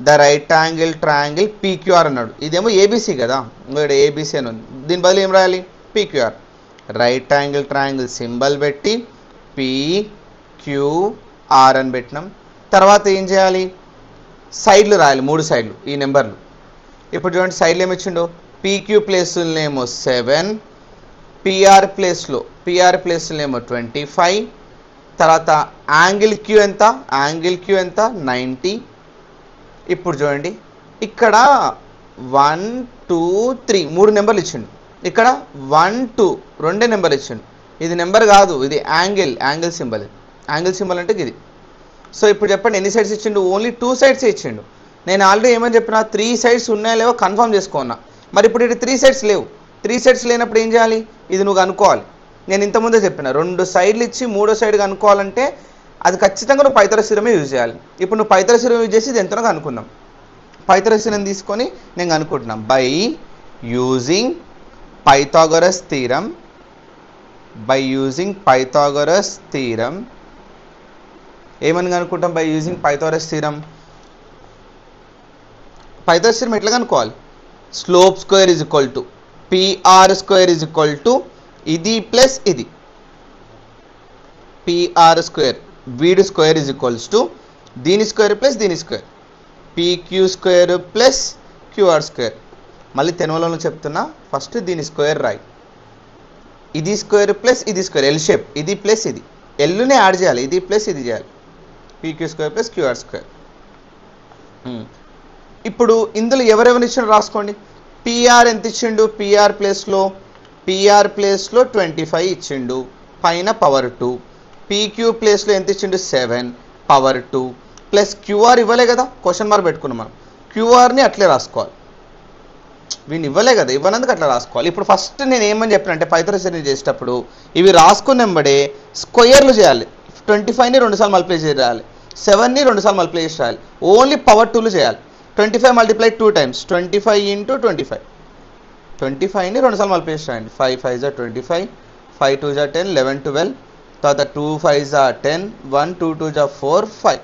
the right angle triangle PQR అన్నాడు. ఇదేమో ఏబీసీ కదా, ఇక్కడ ఏబీసీ అని ఉంది. దీని బదులు ఏం రాయాలి? PQR. Right angle triangle symbol పెట్టి పీక్యూఆర్ అని పెట్టినాం. తర్వాత ఏం చేయాలి? సైడ్లు రాయాలి, 3 సైడ్లు ఈ నెంబర్లు. ఇప్పుడు చూడండి సైడ్లు ఏమి ఇచ్చిండో, పీక్యూ ప్లేస్లోనేమో 7, పిఆర్ ప్లేస్లోనేమో 25. తర్వాత యాంగిల్ క్యూ ఎంత? యాంగిల్ క్యూ ఎంత? 90. ఇప్పుడు చూడండి ఇక్కడ 1 2 3 3 నెంబర్లు ఇచ్చిండు. ఇక్కడ 1 2 2 నెంబర్లు ఇచ్చిండు. ఇది నెంబర్ కాదు, ఇది యాంగిల్ సింబల్. యాంగిల్ సింబల్ అంటే ఇది. సో ఇప్పుడు చెప్పండి ఎన్ని సైడ్స్ ఇచ్చిండు? ఓన్లీ 2 సైడ్స్ ఇచ్చిండు. నేను ఆల్రెడీ ఏమని చెప్పినా 3 సైడ్స్ ఉన్నాయో లేవో కన్ఫర్మ్ చేసుకున్నా. మరి ఇప్పుడు ఇది 3 సైడ్స్ లేవు. 3 సైడ్స్ లేనప్పుడు ఏం చేయాలి? ఇది నువ్వు అనుకోవాలి. నేను ఇంతకుముందే చెప్పిన 2 సైడ్లు ఇచ్చి 3వ సైడ్ కనుక్కోవాలంటే అది ఖచ్చితంగా నువ్వు పైథాగరస్ థియరమే యూజ్ చేయాలి. ఇప్పుడు నువ్వు పైథాగరస్ థియరం యూజ్ చేసి ఇది ఎంతనో కనుక్కున్నాం. పైథాగరస్ థియరం తీసుకొని నేను అనుకుంటున్నాం బై యూజింగ్ పైథాగరస్ థియరం. ఏమని అనుకుంటాం? By using Pythagoras theorem. Pythagoras theorem ఎట్లా కనుక్కోవాలి? Slope square is equal to PR square is equal to ఇది ప్లస్ ఇది. పిఆర్ స్క్వేర్ వీడి స్క్వేర్ ఈజ్ ఈక్వల్స్ టు దీని స్క్వేర్ ప్లస్ దీని square. PQ square plus QR square. మళ్ళీ తెనువలలో చెప్తున్నా, first దీని స్క్వేర్ రాయి. ఇది స్క్వేర్ ప్లస్ ఇది స్క్వేర్, ఎల్ షేప్. ఇది ప్లస్ ఇది, ఎల్లునే యాడ్ చేయాలి. ఇది ప్లస్ ఇది చేయాలి. PQ square plus QR square. ఇప్పుడు ఇందులో ఎవరెవరిని ఇచ్చిండు రాసుకోండి. పిఆర్ ఎంత ఇచ్చిండు? పిఆర్ ప్లేస్లో 25 ఇచ్చిండు, పైన పవర్ 2. పీక్యూ ప్లేస్లో ఎంత ఇచ్చిండు? 7 పవర్ 2 ప్లస్ క్యూఆర్ ఇవ్వలే కదా, క్వశ్చన్ మార్క్ పెట్టుకున్నాం మనం. క్యూఆర్ని అట్లే రాసుకోవాలి. వీని ఇవ్వలే కదా, ఇవ్వనందుకు అట్లా రాసుకోవాలి. ఇప్పుడు ఫస్ట్ నేను ఏమని చెప్పిన అంటే పైథాగరస్ థియరం చేసేటప్పుడు ఇవి రాసుకున్నెంబడే స్క్వేర్లు చేయాలి. 25ని 2 సార్లు మల్టిప్లై చేయాలి, 7ని 2 సార్లు మల్టిప్లై చేయాలి. ఓన్లీ పవర్ 2లు చేయాలి. 25 మల్టిప్లై 2 times, 25 into 25. 25ని 2 సార్లు మల్టిప్లై చేయండి. 5 5 are 25, 5 2 are 10, 11 12. తర్వాత 2 5 are 10, 1 2 2 are 4 5,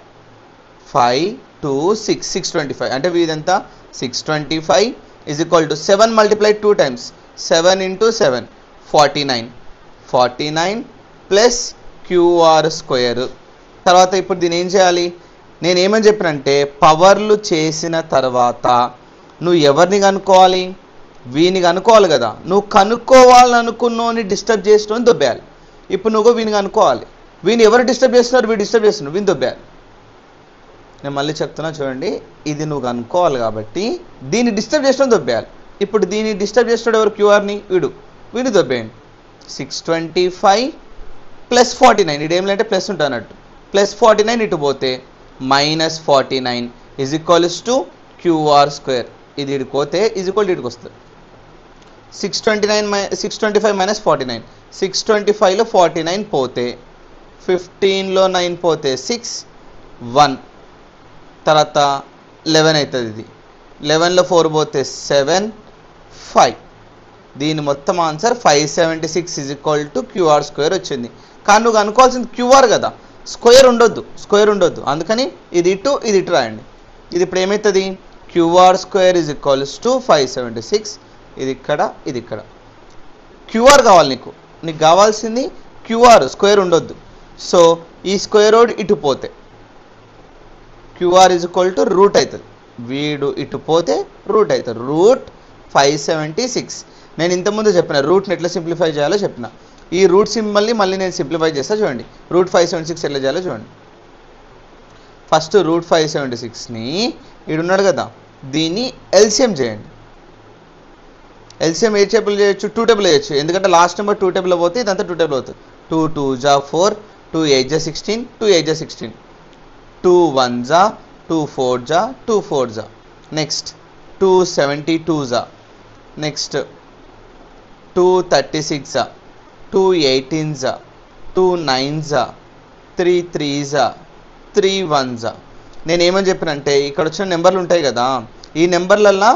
5 2 6 625. అంటే వీదంతా 625 is equal to 7 multiplied 2 times, 7 into 7 49 plus QR square. తర్వాత ఇప్పుడు దీన్ని ఏం చేయాలి? నేను ఏమని చెప్పినంటే పవర్లు చేసిన తర్వాత నువ్వు ఎవరిని కనుక్కోవాలి? వీని కనుక్కోవాలి కదా. నువ్వు కనుక్కోవాలనుకున్నోని డిస్టర్బ్ చేసిన దొబ్బేయాలి. ఇప్పుడు నువ్వు వీని కనుక్కోవాలి. వీని ఎవరు డిస్టర్బ్ చేస్తున్నారు? వీడు డిస్టర్బ్ చేస్తున్నారు, వీని దొబ్బేయాలి. నేను మళ్ళీ చెప్తున్నా చూడండి, ఇది నువ్వు కనుక్కోవాలి కాబట్టి దీన్ని డిస్టర్బ్ చేసిన దొబ్బేయాలి. ఇప్పుడు దీన్ని డిస్టర్బ్ చేస్తున్నాడు ఎవరు? క్యూఆర్ని. వీడిని దొబ్బేయండి. 625 ప్లస్ 49, ఇదేం లేదంటే ప్లస్ ఉంటుంది అన్నట్టు. ప్లస్ 49 ఇటు పోతే -49 is equals to QR square. ఇది ఇటు పోతే ఈజ్ ఈక్వల్ ఇటుకు వస్తుంది. 625 minus 49, 625లో 49 పోతే 15లో 9 పోతే 6 1, తర్వాత 11 అవుతుంది. ఇది 11లో 4 పోతే 7 5. దీని మొత్తం answer 576 is equal to QR square వచ్చింది. కానీ నువ్వు అనుకోవాల్సింది క్యూఆర్ కదా, స్క్వేర్ ఉండొద్దు. అందుకని ఇది ఇటు రాయండి. ఇది ఇప్పుడు ఏమవుతుంది? QR square is equals to 576. ఇది ఇక్కడ. క్యూఆర్ కావాలి నీకు కావాల్సింది క్యూఆర్, స్క్వేర్ ఉండొద్దు. సో ఈ స్క్వేర్ రోడ్ ఇటు పోతే QR is equal to route అవుతుంది. వీడు ఇటు పోతే రూట్ అవుతుంది. రూట్ 576. నేను ఇంతకుముందు చెప్పిన రూట్ని ఎట్లా సింప్లిఫై చేయాలో చెప్పిన. ఈ రూట్ సింబల్ని మళ్ళీ నేను సింప్లిఫై చేస్తా చూడండి. రూట్ 576 ఎట్లా చేయాలో చూడండి. ఫస్ట్ రూట్ 576ని ఈడున్నాడు కదా, దీన్ని ఎల్సిఎం చేయండి. ఎల్సిఎం ఏ టేబుల్ చేయొచ్చు? 2 టేబుల్ చేయొచ్చు. ఎందుకంటే లాస్ట్ నెంబర్ 2 టేబుల్ పోతే ఇదంతా 2 టేబుల్ అవుతుంది. 2 2 జా 4, 2 8 జా 16, 2 8 జా 16, 2 1 జా 2 4 జా 2 4 జా. నెక్స్ట్ 2 72 జా. నెక్స్ట్ 2 36 జా, 2 18 జా, 2 9 జా, 3 3 జా, 3 1 జా. నేను ఏమని చెప్పినంటే ఇక్కడ వచ్చిన నెంబర్లు ఉంటాయి కదా, ఈ నెంబర్లల్లో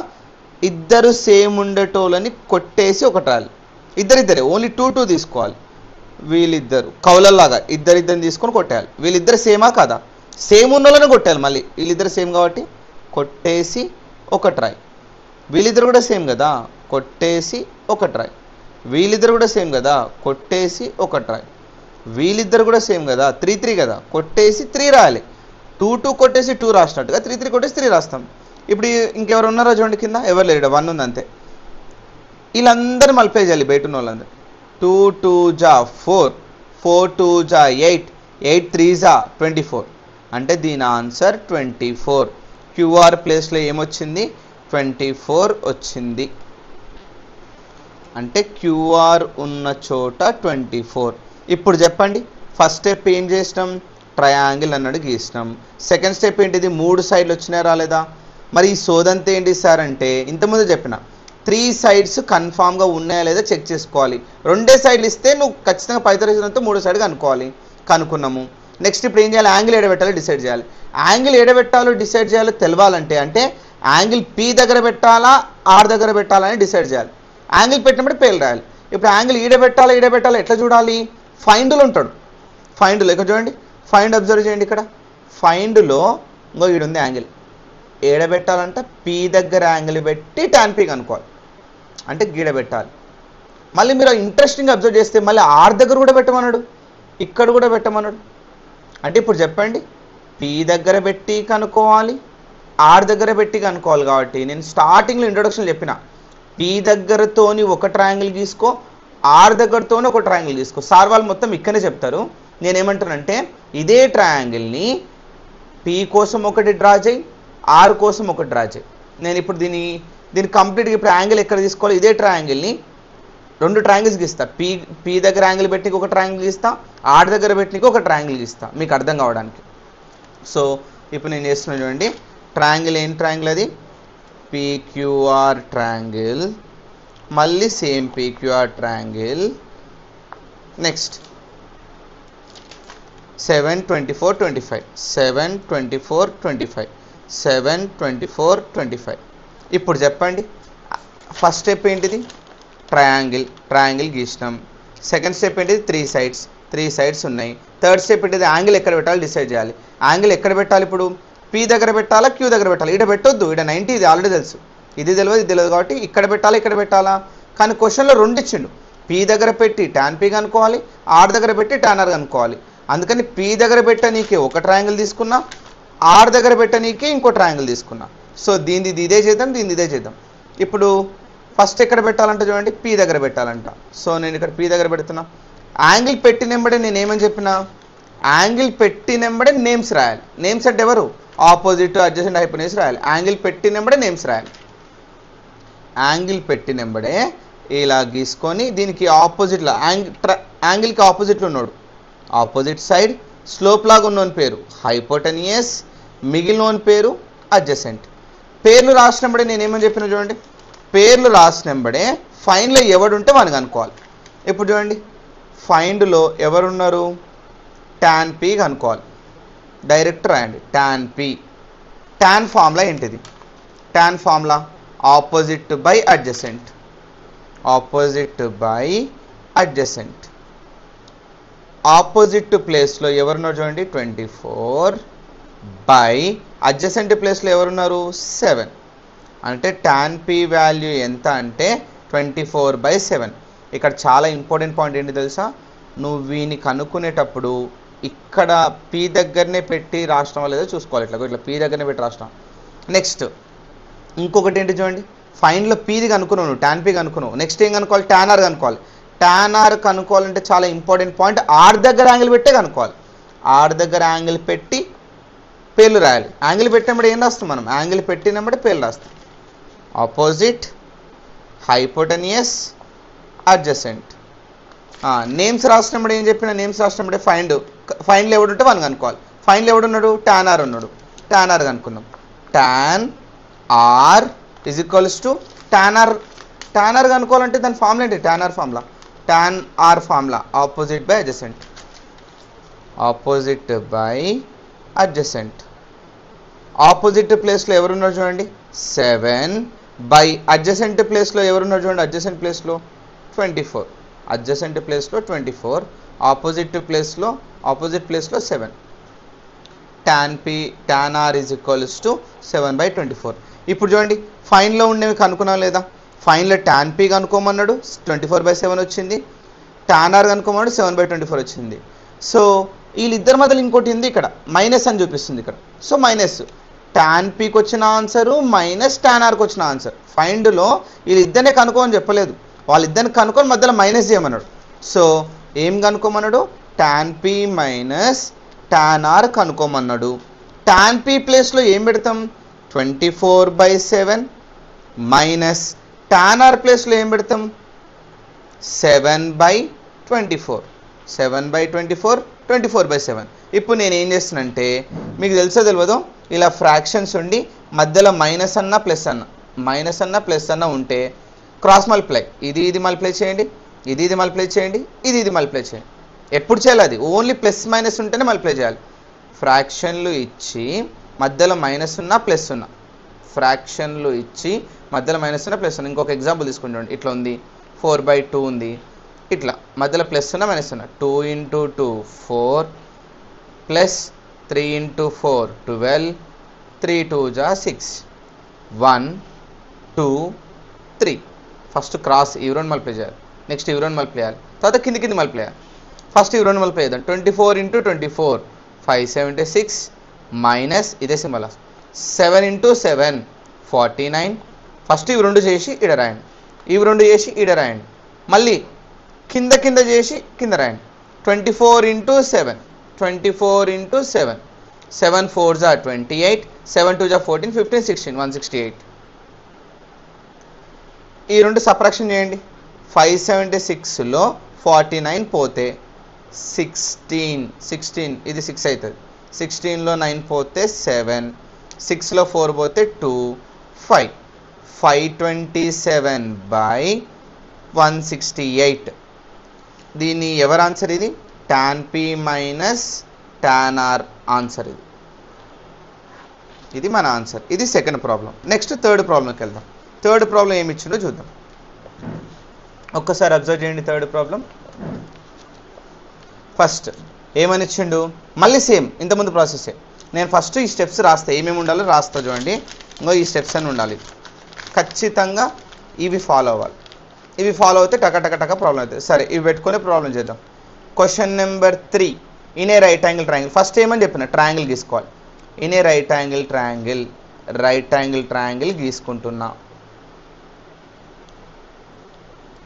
ఇద్దరు సేమ్ ఉండేటోళ్ళని కొట్టేసి ఒకటి రాయాలి. ఇద్దరిద్దరే, ఓన్లీ 2 2 తీసుకోవాలి. వీళ్ళిద్దరు కౌలల్లాగా ఇద్దరిద్దరిని తీసుకొని కొట్టేయాలి. వీళ్ళిద్దరు సేమా కాదా? సేమ్ ఉన్న వాళ్ళని కొట్టాలి. మళ్ళీ వీళ్ళిద్దరు సేమ్ కాబట్టి కొట్టేసి ఒకటి రాయి. వీళ్ళిద్దరు కూడా సేమ్ కదా, కొట్టేసి ఒకటి రాయి. వీళ్ళిద్దరు కూడా సేమ్ కదా, కొట్టేసి ఒకటి రాయి. వీళ్ళిద్దరు కూడా సేమ్ కదా, 3 3 కదా, కొట్టేసి 3 రాయాలి. 2 2 కొట్టేసి 2 రాసినట్టుగా 3 3 కొట్టేసి 3 రాస్తాం. ఇప్పుడు ఇంకెవరు ఉన్నారో చూడండి కింద, ఎవరు లేరు, 1 ఉంది అంతే. వీళ్ళందరూ మల్టిప్లై చేయాలి బయట ఉన్న వాళ్ళందరూ. 2 2 జా 4, 4 2 జా 8, 8 3 జా 24. అంటే దీని ఆన్సర్ 24. క్యూఆర్ ప్లేస్లో ఏమొచ్చింది, 24 వచ్చింది. అంటే క్యూఆర్ ఉన్న చోట 24. ఇప్పుడు చెప్పండి, ఫస్ట్ స్టెప్ ఏం చేసినాం, ట్రయాంగిల్ అన్నాడు గీసినాం. సెకండ్ స్టెప్ ఏంటిది, 3 సైడ్లు వచ్చినాయా రాలేదా. మరి ఈ సోదంతా ఏంటి సార్ అంటే, ఇంతకుముందు చెప్పిన 3 సైడ్స్ కన్ఫామ్గా ఉన్నాయా లేదా చెక్ చేసుకోవాలి. 2 సైడ్లు ఇస్తే నువ్వు ఖచ్చితంగా పైతరచనంతో 3 సైడ్ కనుక్కున్నాము. నెక్స్ట్ ఇప్పుడు ఏం చేయాలి, యాంగిల్ ఎడబెట్టాలో డిసైడ్ చేయాలి. యాంగిల్ ఎడబెట్టాలో డిసైడ్ చేయాలో తెలవాలంటే అంటే యాంగిల్ పి దగ్గర పెట్టాలా ఆర్ దగ్గర పెట్టాలా అని డిసైడ్ చేయాలి. యాంగిల్ పెట్టినప్పుడు పేర్లు రాయాలి. ఇప్పుడు యాంగిల్ ఈడబెట్టాలా ఎట్లా చూడాలి, ఫైండ్లో ఉంటాడు. ఫైండ్లో ఇక్కడ చూడండి, ఫైండ్ అబ్జర్వ్ చేయండి. ఇక్కడ ఫైండ్లో ఇంకో ఈడుంది యాంగిల్. ఏడబెట్టాలంటే పి దగ్గర యాంగిల్ పెట్టి టాన్ పి కనుక్కోవాలి, అంటే గీడబెట్టాలి. మళ్ళీ మీరు ఇంట్రెస్టింగ్ అబ్జర్వ్ చేస్తే మళ్ళీ ఆర్ దగ్గర కూడా పెట్టమన్నాడు, ఇక్కడ కూడా పెట్టమన్నాడు. అంటే ఇప్పుడు చెప్పండి, పి దగ్గర పెట్టి కనుక్కోవాలి, ఆర్ దగ్గర పెట్టి కనుక్కోవాలి. కాబట్టి నేను స్టార్టింగ్లో ఇంట్రొడక్షన్ చెప్పిన, పి దగ్గరతోని ఒక ట్రయాంగిల్ గీసుకో, ఆర్ దగ్గరతోని ఒక ట్రయాంగిల్ గీసుకో. సార్ వాళ్ళు మొత్తం ఇక్కడనే చెప్తారు. నేనేమంటానంటే ఇదే ట్రయాంగిల్ని పి కోసం ఒకటి డ్రా చేయి, ఆర్ కోసం ఒకటి డ్రా చేయి. నేను ఇప్పుడు దీన్ని కంప్లీట్గా ఇప్పుడు యాంగిల్ ఎక్కడ తీసుకోవాలి, ఇదే ట్రయాంగిల్ని 2 ట్రయాంగిల్స్ గీస్తా. పి దగ్గర యాంగిల్ పెట్టి ఒక ట్రయాంగిల్ గీస్తా, ఆర్ దగ్గర పెట్టి ఒక ట్రయాంగిల్ గీస్తా, మీకు అర్థం కావడానికి. సో ఇప్పుడు నేను చేస్తున్నాను చూడండి, ట్రయాంగిల్ ఏం ట్రయాంగిల్ అది, పీక్యూఆర్ ట్రయాంగిల్, మళ్ళీ సేమ్ పీక్యూఆర్ ట్రయాంగిల్. నెక్స్ట్ 7 24 25, 7 24 25, 7 24 25. ఇప్పుడు చెప్పండి, ఫస్ట్ స్టెప్ ఏంటిది, ట్రయాంగిల్ గీసినాం. సెకండ్ స్టెప్ ఏంటిది, 3 సైడ్స్ ఉన్నాయి. థర్డ్ స్టెప్ ఏంటిది, యాంగిల్ ఎక్కడ పెట్టాలి డిసైడ్ చేయాలి. యాంగిల్ ఎక్కడ పెట్టాలి, ఇప్పుడు పి దగ్గర పెట్టాలా క్యూ దగ్గర పెట్టాలి. ఇక్కడ పెట్టొద్దు, ఇక్కడ 90, ఇది ఆల్రెడీ తెలుసు, ఇది తెలియదు కాబట్టి ఇక్కడ పెట్టాలా. కానీ క్వశ్చన్లో 2 ఇచ్చిండు, పి దగ్గర పెట్టి టాన్ పి కనుక్కోవాలి, ఆర్ దగ్గర పెట్టి టాన్ ఆర్ కనుక్కోవాలి. అందుకని పి దగ్గర పెట్టనీకే ఒక ట్రయాంగిల్ తీసుకున్నా, ఆర్ దగ్గర పెట్టనీకే ఇంకో ట్రయాంగిల్ తీసుకున్నా. సో దీనిది ఇదే చేద్దాం. ఇప్పుడు ఫస్ట్ ఎక్కడ పెట్టాలంటే చూడండి, పి దగ్గర పెట్టాలంట. సో నేను ఇక్కడ పి దగ్గర పెడుతున్నా. యాంగిల్ పెట్టినెంబడే నేను ఏమని చెప్పిన, యాంగిల్ పెట్టినెంబడే నేమ్స్ రాయాలి. నేమ్స్ అంటే ఎవరు, ఆపోజిట్, అడ్జసెంట్, హైపోటెన్యూస్ రాయాలి. యాంగిల్ పెట్టినెంబడే నేమ్స్ రాయాలి. యాంగిల్ పెట్టినెంబడే ఇలా గీసుకొని దీనికి ఆపోజిట్లో యాంగిల్కి ఆపోజిట్లో ఉన్నాడు, ఆపోజిట్ సైడ్ స్లోప్ లాగా ఉన్నోని పేరు హైపోటెన్యూస్, మిగిలినోని పేరు అడ్జసెంట్. పేర్లు రాసినప్పుడే నేను ఏమని చెప్పిన చూడండి, పేర్లు రాసినప్పుడే ఫైండ్లో ఎవడుంటే వానికి అనుకోవాలి. ఇప్పుడు చూడండి, ఫైండ్లో ఎవరున్నారు, టాన్ పి కనుక్కోవాలి. డైరెక్ట్ రాయండి టాన్ పి. టాన్ ఫార్ములా ఏంటిది, tan formula opposite by adjacent. Opposite ప్లేస్లో ఎవరున్నారు చూడండి 24 బై అడ్జసెంట్ ప్లేస్లో ఎవరున్నారు 7. అంటే టాన్ పి వాల్యూ ఎంత అంటే 24/7. ఇక్కడ చాలా ఇంపార్టెంట్ పాయింట్ ఏంటి తెలుసా, నువ్వు వీని కనుక్కునేటప్పుడు ఇక్కడ పి దగ్గరనే పెట్టి రాష్ట్రం లేదో చూసుకోవాలి. ఇట్లా పి దగ్గరనే పెట్టి రాష్ట్రం. నెక్స్ట్ ఇంకొకటి ఏంటి చూడండి, ఫైన్లో పీది కనుక్కున్నావు, టాన్ పి కనుక్కున్నావు. నెక్స్ట్ ఏం కనుక్కోవాలి, టాన్ ఆర్ కనుక్కోవాలి. టాన్ ఆర్ కనుక్కోవాలంటే చాలా ఇంపార్టెంట్ పాయింట్, ఆర్ దగ్గర యాంగిల్ పెట్టే కనుక్కోవాలి. ఆర్ దగ్గర యాంగిల్ పెట్టి పేర్లు రాయాలి. యాంగిల్ పెట్టినప్పుడు ఏం రాస్తాం మనం, యాంగిల్ పెట్టినప్పుడే పేర్లు రాస్తాం. Opposite, hypotenuse, adjacent. నేమ్స్ రాసినప్పుడు ఏం చెప్పిన, నేమ్స్ రాసినప్పుడే ఫైండ్లో ఎవడుంటే వాడిని కనుక్కోవాలి. ఫైండ్లో ఎవడున్నాడు, టాన్ ఆర్ ఉన్నాడు, టాన్ ఆర్ కనుక్కున్నాం. Tan R is equals to tan R కనుక్కోవాలంటే దాని ఫార్ములా ఏంటి, tan R formula opposite by adjacent. Opposite ప్లేస్లో ఎవరున్నారు చూడండి 7 బై అడ్జసెంట్ ప్లేస్లో ఎవరున్నారు చూడండి, అడ్జసెంట్ ప్లేస్లో 24. అడ్జసెంట్ ప్లేస్లో 24, ఆపోజిట్ ప్లేస్లో 7. tan r is equals to 7/24. ఇప్పుడు చూడండి ఫైన్లో ఉండేవి కనుక్కున్నాం లేదా, ఫైన్లో tan p కనుక్కోమన్నాడు 24/7 వచ్చింది, tan r కనుక్కోమన్నాడు 7/24 వచ్చింది. సో వీళ్ళిద్దరి మధ్యలో ఇంకోటి ఉంది ఇక్కడ మైనస్ అని చూపిస్తుంది ఇక్కడ. సో మైనస్ tan pకి వచ్చిన ఆన్సరు మైనస్ tan rకి వచ్చిన ఆన్సర్. ఫైండ్లో వీళ్ళిద్దరినే కనుక్కోమని చెప్పలేదు, వాళ్ళిద్దరిని కనుక్కొని మధ్యలో మైనస్ చేయమన్నాడు. సో ఏం కనుక్కోమన్నాడు, tan p minus tan r కనుక్కోమన్నాడు. tan p ప్లేస్లో ఏం పెడతాం 24/7 మైనస్ tan r ప్లేస్లో ఏం పెడతాం 7/24. 7/24 24/7. ఇప్పుడు నేను ఏం చేస్తానంటే మీకు తెలుసో తెలియదు, ఇలా ఫ్రాక్షన్స్ ఉండి మధ్యలో మైనస్ అన్న ప్లస్ అన్న ఉంటే క్రాస్ మల్టిప్లై, ఇది మల్టిప్లై చేయండి, ఇది మల్టిప్లై చేయండి, ఇది మల్టిప్లై చేయండి. ఎప్పుడు చేయాలి, అది ఓన్లీ ప్లస్ మైనస్ ఉంటేనే మల్టిప్లై చేయాలి. ఫ్రాక్షన్లు ఇచ్చి మధ్యలో మైనస్ ఉన్న ప్లస్ ఉన్న, ఫ్రాక్షన్లు ఇచ్చి మధ్యలో మైనస్ ఉన్న ప్లస్ ఉన్న. ఇంకొక ఎగ్జాంపుల్ తీసుకుంటాండి, ఇట్లా ఉంది 4/2 ఉంది, ఇట్లా మధ్యలో ప్లస్ ఉన్న మైనస్ ఉన్న 2 × 2 4 ప్లస్ 3 × 4 12 3 2 6 1 2 3. ఫస్ట్ క్రాస్ ఈ రెండు మల్టిప్లై చేయాలి, నెక్స్ట్ ఈ రెండు మల్టిప్లై చేయాలి, తర్వాత కింది మల్టిప్లై చేయాలి. ఫస్ట్ ఈ రెండు మల్టిప్లై చేద్దాం. 24 × 24 576 మైనస్ ఇదే సింబల్ 7 × 7 49. ఫస్ట్ ఇవి రెండు చేసి ఈడ రాయండి, ఇవి రెండు చేసి ఈడ రాయండి, మళ్ళీ కింద చేసి కింద రాయండి. 24 × 7 7 4 28 7 2 14 15 16 168. ఈ రెండు సబ్ట్రాక్షన్ చేయండి. 576లో 49 పోతే 16 ఇది 6 అవుతుంది. 16లో 9 పోతే 7, 6లో 4 పోతే 2 5 527/168. దీని ఎవరి ఆన్సర్ ఇది, tan p minus tan r answer ఇది మన ఆన్సర్. ఇది సెకండ్ ప్రాబ్లం. నెక్స్ట్ థర్డ్ ప్రాబ్లంకి వెళ్దాం. థర్డ్ ప్రాబ్లం ఏమి ఇచ్చిండో చూద్దాం. ఒక్కసారి అబ్జర్వ్ చేయండి. థర్డ్ ప్రాబ్లం ఫస్ట్ ఏమని ఇచ్చిండు, మళ్ళీ సేమ్ ఇంతకుముందు ప్రాసెసే. నేను ఫస్ట్ ఈ స్టెప్స్ రాస్తా, ఏమేమి ఉండాలో రాస్తా చూడండి. ఇంకో ఈ స్టెప్స్ అని ఉండాలి, ఖచ్చితంగా ఇవి ఫాలో అవ్వాలి. ఇవి ఫాలో అయితే టక ప్రాబ్లం అవుతుంది. సరే ఇవి పెట్టుకునే ప్రాబ్లం చేద్దాం. Question number 3, in a right angle triangle. First ఏమని చెప్పిన, ట్రయాంగిల్ గీసుకోవాలి. In a right angle triangle గీసుకుంటున్నా.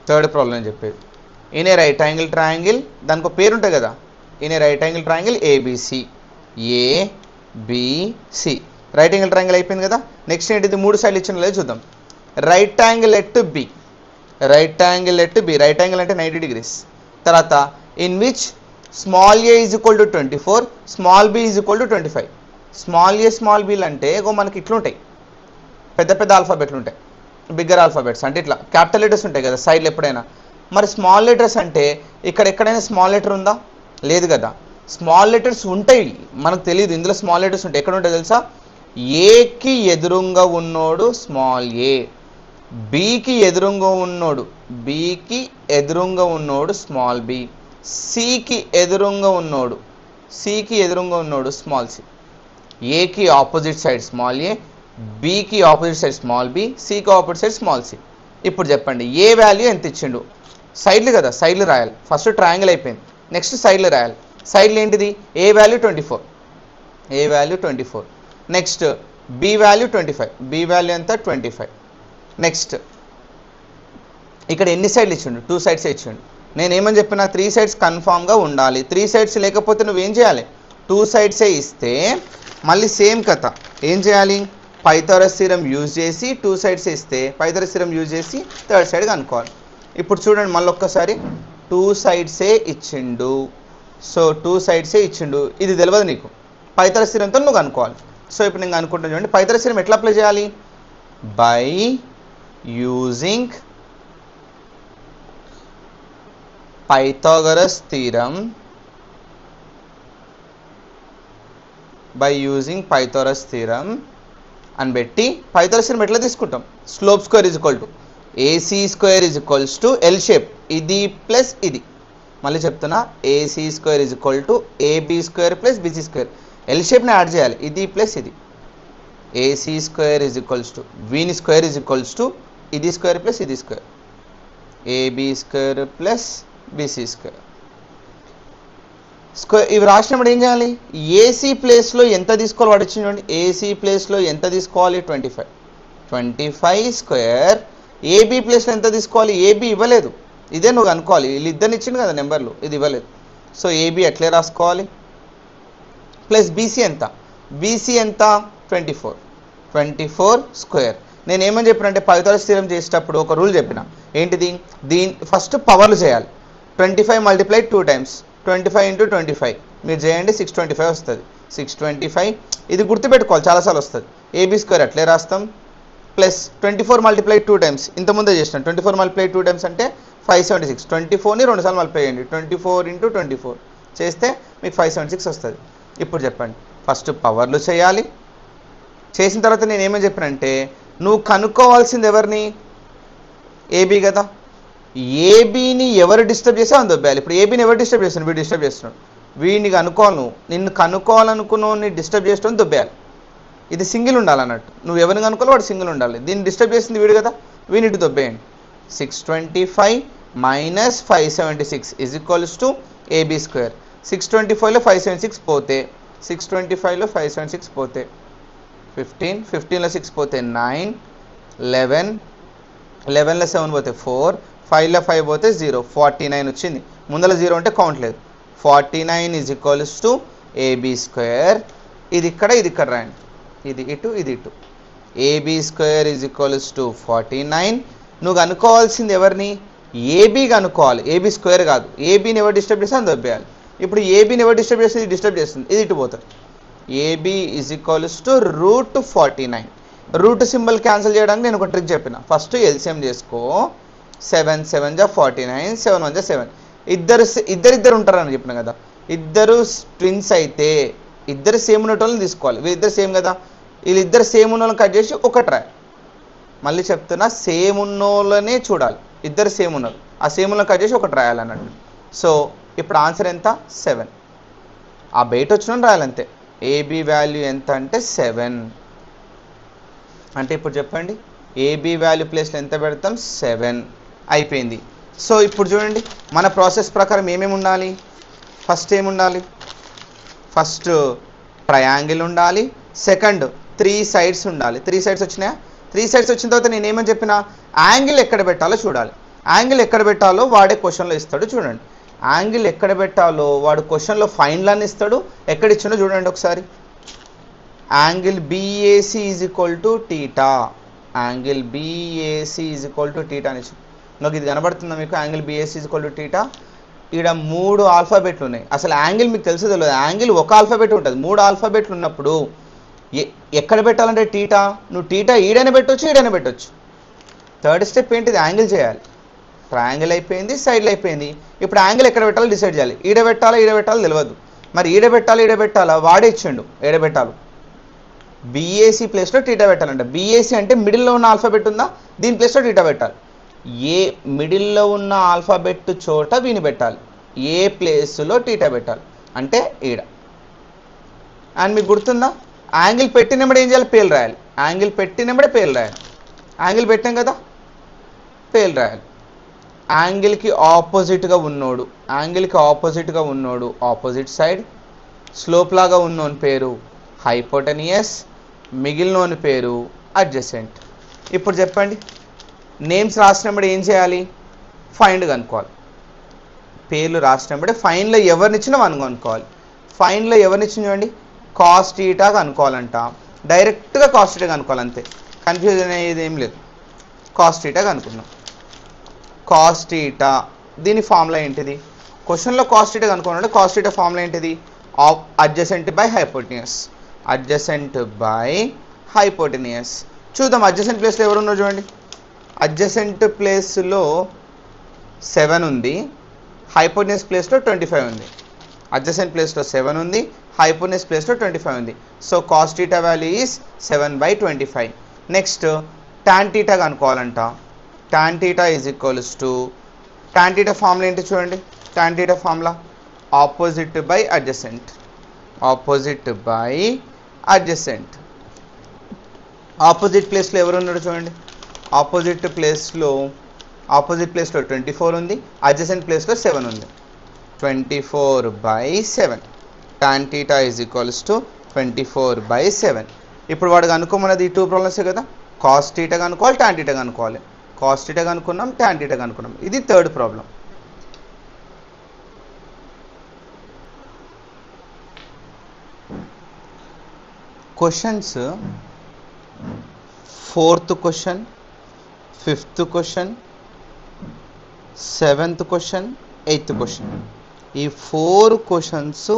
థర్డ్ ప్రాబ్లం అని చెప్పేది. In a right angle triangle, దానికి ఒక పేరు ఉంటుంది కదా, in a right angle triangle ABC. Right angle triangle అయిపోయింది కదా. నెక్స్ట్ ఏంటిది, 3 సైడ్లు ఇచ్చిన లేదు చూద్దాం. Right angle at B, right angle అంటే 90 degrees. తర్వాత in which small A is equal to 24, small B is equal to 25. Small A small బిలు అంటే మనకి ఇట్లుంటాయి, పెద్ద ఆల్ఫాబెట్లు ఉంటాయి, బిగ్గర్ ఆల్ఫాబెట్స్ అంటే ఇట్లా క్యాపిటల్ లెటర్స్ ఉంటాయి కదా సైడ్లు ఎప్పుడైనా. మరి స్మాల్ లెటర్స్ అంటే ఇక్కడ ఎక్కడైనా స్మాల్ లెటర్ ఉందా, లేదు కదా. స్మాల్ లెటర్స్ ఉంటాయి, మనకు తెలియదు ఇందులో స్మాల్ లెటర్స్ ఉంటాయి. ఎక్కడ ఉంటాయి తెలుసా, ఏకి ఎదురుంగా ఉన్నోడు స్మాల్ ఏ, బికి ఎదురుంగా ఉన్నోడు స్మాల్ బి, సికి ఎదురుంగా ఉన్నోడు స్మాల్ సి. ఏకి ఆపోజిట్ సైడ్ స్మాల్ ఏ, బికి ఆపోజిట్ సైడ్ స్మాల్ బి, సికి ఆపోజిట్ సైడ్ స్మాల్ సి. ఇప్పుడు చెప్పండి ఏ వాల్యూ ఎంత ఇచ్చిండు, సైడ్లు కదా, సైడ్లు రాయాలి. ఫస్ట్ ట్రయాంగిల్ అయిపోయింది, నెక్స్ట్ సైడ్లు రాయాలి. సైడ్లు ఏంటిది, A value 24, next B value 25, B value ఎంత 25. నెక్స్ట్ ఇక్కడ ఎన్ని సైడ్లు ఇచ్చిండు, 2 సైడ్స్ ఇచ్చిండు. నేను ఏమని చెప్పిన, 3 సైడ్స్ కన్ఫామ్గా ఉండాలి. 3 సైడ్స్ లేకపోతే నువ్వేం చేయాలి, 2 సైడ్సే ఇస్తే మళ్ళీ సేమ్ కథ ఏం చేయాలి, పైథాగరస్ థీరం యూజ్ చేసి 2 సైడ్స్ ఇస్తే పైథాగరస్ థీరం యూజ్ చేసి థర్డ్ సైడ్ కనుక్కోవాలి. ఇప్పుడు చూడండి మళ్ళీ ఒక్కసారి 2 సైడ్సే ఇచ్చిండు. సో 2 సైడ్సే ఇచ్చిండు, ఇది తెలియదు నీకు, పైథాగరస్ థీరంతో నువ్వు కనుక్కోవాలి. సో ఇప్పుడు నేను అనుకుంటున్నాను చూడండి, పైథాగరస్ థీరం ఎట్లా అప్లై చేయాలి, బై యూజింగ్ పైథాగరస్ థీరం అని పెట్టి పైథాగరస్ థీరం ఎట్లా తీసుకుంటాం, slope square is equal to AC square is equals to L shape, ఇది ప్లస్ ఇది. మళ్ళీ చెప్తున్నా, AC square is equal to AB square plus BC square. L షేప్ని యాడ్ చేయాలి, ఇది ప్లస్ ఇది. AC square is equals to వీని square is equals to ఇది స్క్వేర్ ప్లస్ ఇది square, AB square plus BC square. ఇవి రాసినప్పుడు ఏం చేయాలి, ఏసీ ప్లేస్లో ఎంత తీసుకోవాలి వాడు ఇచ్చింది చూడండి. ఏసీ ప్లేస్లో ఎంత తీసుకోవాలి 25, 25 స్క్వేర్. ఏబీ ప్లేస్లో ఎంత తీసుకోవాలి, ఏబీ ఇవ్వలేదు, ఇదే నువ్వు అనుకోవాలి, వీళ్ళిద్దరిని ఇచ్చింది కదా నెంబర్లు, ఇది ఇవ్వలేదు. సో ఏబీ ఎట్లే రాసుకోవాలి, ప్లస్ బీసీ ఎంత, బీసీ ఎంత 24, 24 స్క్వేర్. నేను ఏమని చెప్పినంటే పైథాగరస్ థీరం చేసేటప్పుడు ఒక రూల్ చెప్పిన, ఏంటిది, ఫస్ట్ పవర్లు చేయాలి. 25 మల్టిప్లై 2 times, 25 into 25 మీరు చేయండి, 625 వస్తుంది. 625 ఇది గుర్తుపెట్టుకోవాలి, చాలాసార్లు వస్తుంది. ఏబీ స్క్వేర్ అట్లే రాస్తాం, ప్లస్ 24 మల్టిప్లై 2 times ఇంతకుముందే చేసినాం. 24 మల్టిప్లై 2 times అంటే 576. 24ని 2 సార్లు మల్టిప్లై చేయండి, 24 into 24 చేస్తే మీకు 576 వస్తుంది. ఇప్పుడు చెప్పండి, ఫస్ట్ పవర్లు చేయాలి. చేసిన తర్వాత నేను ఏమని చెప్పినంటే నువ్వు కనుక్కోవాల్సింది ఎవరిని, ఏబీ కదా. ఏబీని ఎవరు డిస్టర్బ్ చేస్తే అని దొబ్బేయాలి. ఇప్పుడు ఏబీని ఎవరు డిస్టర్బ్ చేస్తున్నాడు, వీడు డిస్టర్బ్ చేస్తున్నాడు. వీడిని కనుక్కోవాలి, నువ్వు నిన్ను కనుక్కోవాలనుకున్న డిస్టర్బ్ చేస్తాను దొబ్బేయాలి. ఇది సింగిల్ ఉండాలన్నట్టు, నువ్వు ఎవరిని కనుక్కోవాలి వాడు సింగిల్ ఉండాలి. దీన్ని డిస్టర్బ్ చేసింది వీడు కదా, వీనిటి దొబ్బేయండి. 625 minus 576 is equals to AB square. 625లో 576 పోతే, 625లో 576 పోతే 15, 15లో 6 పోతే 9, 11, 11లో 7 పోతే 4, 5లో 5 పోతే 0, 49 వచ్చింది. ముందర 0 అంటే కౌంట్ లేదు. 49 is equals to AB square. ఇది ఇక్కడ, ఇది ఇక్కడ రాయండి, ఇది ఇటు, ఇది ఇటు. AB square is equals to 49. నువ్వు కనుక్కోవాల్సింది ఎవరిని, ఏబీ కనుక్కోవాలి, ఏబీ స్క్వేర్ కాదు. ఏబీని ఎవరు డిస్టర్బ్ చేస్తే అని దొబ్బేయాలి. ఇప్పుడు ఏబీని ఎవరు డిస్టర్బ్ చేస్తే ఇది డిస్టర్బ్ చేస్తుంది, ఇది ఇటు పోతుంది. AB is equals to root 49. Route symbol cancel చేయడానికి నేను ఒక ట్రిక్ చెప్పిన. ఫస్ట్ ఎల్సిఎం చేసుకో, 7 7 జా 49, 7 1 జా 7. ఇద్దరు ఉంటారని చెప్పిన కదా. ఇద్దరు ట్విన్స్ అయితే ఇద్దరు సేమ్ ఉన్నోళ్ళని తీసుకోవాలి. వీళ్ళిద్దరు సేమ్ కదా, వీళ్ళిద్దరు సేమ్ ఉన్నోళ్ళని కట్ చేసి ఒకటి రాయి. మళ్ళీ చెప్తున్నా, సేమ్ ఉన్నోళ్ళనే చూడాలి. ఇద్దరు సేమ్ ఉన్నారు, ఆ సేమ్ ఉన్నోళ్ళని కట్ చేసి ఒకటి రాయాలన్నట్టు. సో ఇప్పుడు ఆన్సర్ ఎంత, 7. ఆ బయట వచ్చిన రాయాలంతే. ఏబీ వాల్యూ ఎంత అంటే 7. అంటే ఇప్పుడు చెప్పండి, ఏబీ వాల్యూ ప్లేస్లో ఎంత పెడతాం, 7. అయిపోయింది. సో ఇప్పుడు చూడండి, మన ప్రాసెస్ ప్రకారం ఏమేమి ఉండాలి, ఫస్ట్ ఏముండాలి, ఫస్ట్ ట్రయాంగిల్ ఉండాలి. సెకండ్ 3 సైడ్స్ ఉండాలి. 3 సైడ్స్ వచ్చినాయా, 3 సైడ్స్ వచ్చిన తర్వాత నేను ఏమని చెప్పినా, యాంగిల్ ఎక్కడ పెట్టాలో చూడాలి. యాంగిల్ ఎక్కడ పెట్టాలో వాడే క్వశ్చన్లో ఇస్తాడు. చూడండి, యాంగిల్ ఎక్కడ పెట్టాలో వాడు క్వశ్చన్లో ఫైండ్లని ఇస్తాడు. ఎక్కడ ఇచ్చిండో చూడండి ఒకసారి. Angle BAC is equal to theta. Angle BAC is equal to theta అని ఇచ్చింది. నాకు ఇది కనబడుతుందా మీకు, angle BAC is equal to theta. ఇక్కడ 3 ఆల్ఫాబెట్లు ఉన్నాయి. అసలు యాంగిల్ మీకు తెలుసు తెలియదు, యాంగిల్ ఒక ఆల్ఫాబెట్ ఉంటుంది. 3 ఆల్ఫాబెట్లు ఉన్నప్పుడు ఎక్కడ పెట్టాలంటే టీటా, నువ్వు టీటా ఈడైనా పెట్టవచ్చు, ఈడైనా పెట్టవచ్చు. థర్డ్ స్టెప్ ఏంటిది, యాంగిల్ చేయాలి. ట్రయాంగిల్ అయిపోయింది, సైడ్లు అయిపోయింది. ఇప్పుడు యాంగిల్ ఎక్కడ పెట్టాలో డిసైడ్ చేయాలి. ఈడ పెట్టాలో తెలియదు. మరి ఈడ పెట్టాలా వాడే ఇచ్చిండు, ఏడ పెట్టాలి. బీఏసీ ప్లేస్లో టీటా పెట్టాలంట. బీఏసీ అంటే మిడిల్లో ఉన్న ఆల్ఫాబెట్ ఉందా, దీని ప్లేస్లో టీటా పెట్టాలి. ఏ మిడిల్లో ఉన్న ఆల్ఫాబెట్ చోట వీని పెట్టాలి, ఏ ప్లేస్లో టీటా పెట్టాలి అంటే ఈడ. అండ్ మీకు గుర్తుందా, యాంగిల్ పెట్టినప్పుడు ఏం చేయాలి, పేలు రాయాలి. యాంగిల్ పెట్టినప్పుడే పేలు రాయాలి. యాంగిల్ పెట్టాం కదా, పేలు రాయాలి. యాంగిల్కి ఆపోజిట్గా ఉన్నోడు, ఆపోజిట్ సైడ్. స్లోప్ లాగా ఉన్నోని పేరు హైపోటెనియస్, మిగిలినోని పేరు అడ్జసెంట్. ఇప్పుడు చెప్పండి, నేమ్స్ రాసినప్పుడు ఏం చేయాలి, ఫైండ్ కనుక్కోవాలి. పేర్లు రాసినప్పుడే ఫైన్లో ఎవరినిచ్చినా మనం కనుక్కోవాలి. ఫైన్లో ఎవరినిచ్చిన చూడండి, కాస్ టీటా కనుక్కోవాలంట. డైరెక్ట్గా కాస్ టీటా కనుక్కోవాలి, అంతే, కన్ఫ్యూజన్ అయ్యేది ఏం లేదు. కాస్ టీటా కనుక్కున్నాం. కాస్ టీటా దీని ఫార్ములా ఏంటిది, క్వశ్చన్లో కాస్ టీటా కనుక్కోవాలంటే కాస్ టీటా ఫార్ములా ఏంటిది, adjacent by hypotenuse. Adjacent by hypotenuse. చూద్దాం అడ్జసెంట్ ప్లేస్లో ఎవరు ఉన్నారు చూడండి. అడ్జసెంట్ ప్లేస్లో 7 ఉంది, హైపోటెనియస్ ప్లేస్లో 25 ఉంది. అడ్జసెంట్ ప్లేస్లో 7 ఉంది, హైపోటెనియస్ ప్లేస్లో 25 ఉంది. So cos theta value is 7/25. Next tan theta కనుక్కోవాలంట. Tan theta is equals to, tan theta formula ఏంటి చూడండి. Tan theta formula opposite by adjacent. Opposite by adjacent. Opposite ప్లేస్లో ఎవరు ఉన్నాడు చూడండి. ఆపోజిట్ ప్లేస్లో 24 ఉంది, అడ్జసెంట్ ప్లేస్లో 7 ఉంది. 24/7 tan theta is equals to 24/7. ఇప్పుడు వాడు కనుక్కోమన్నది ఈ 2 ప్రాబ్లమ్సే కదా. కాస్ థీటా కనుక్కోవాలి, tan theta కనుక్కోవాలి. కాస్ థీటా కనుక్కున్నాం, tan theta కనుక్కున్నాం. ఇది third problem. Questions 4th question, 5th question, 7th question, 8th question, ఈ 4 క్వశ్చన్స్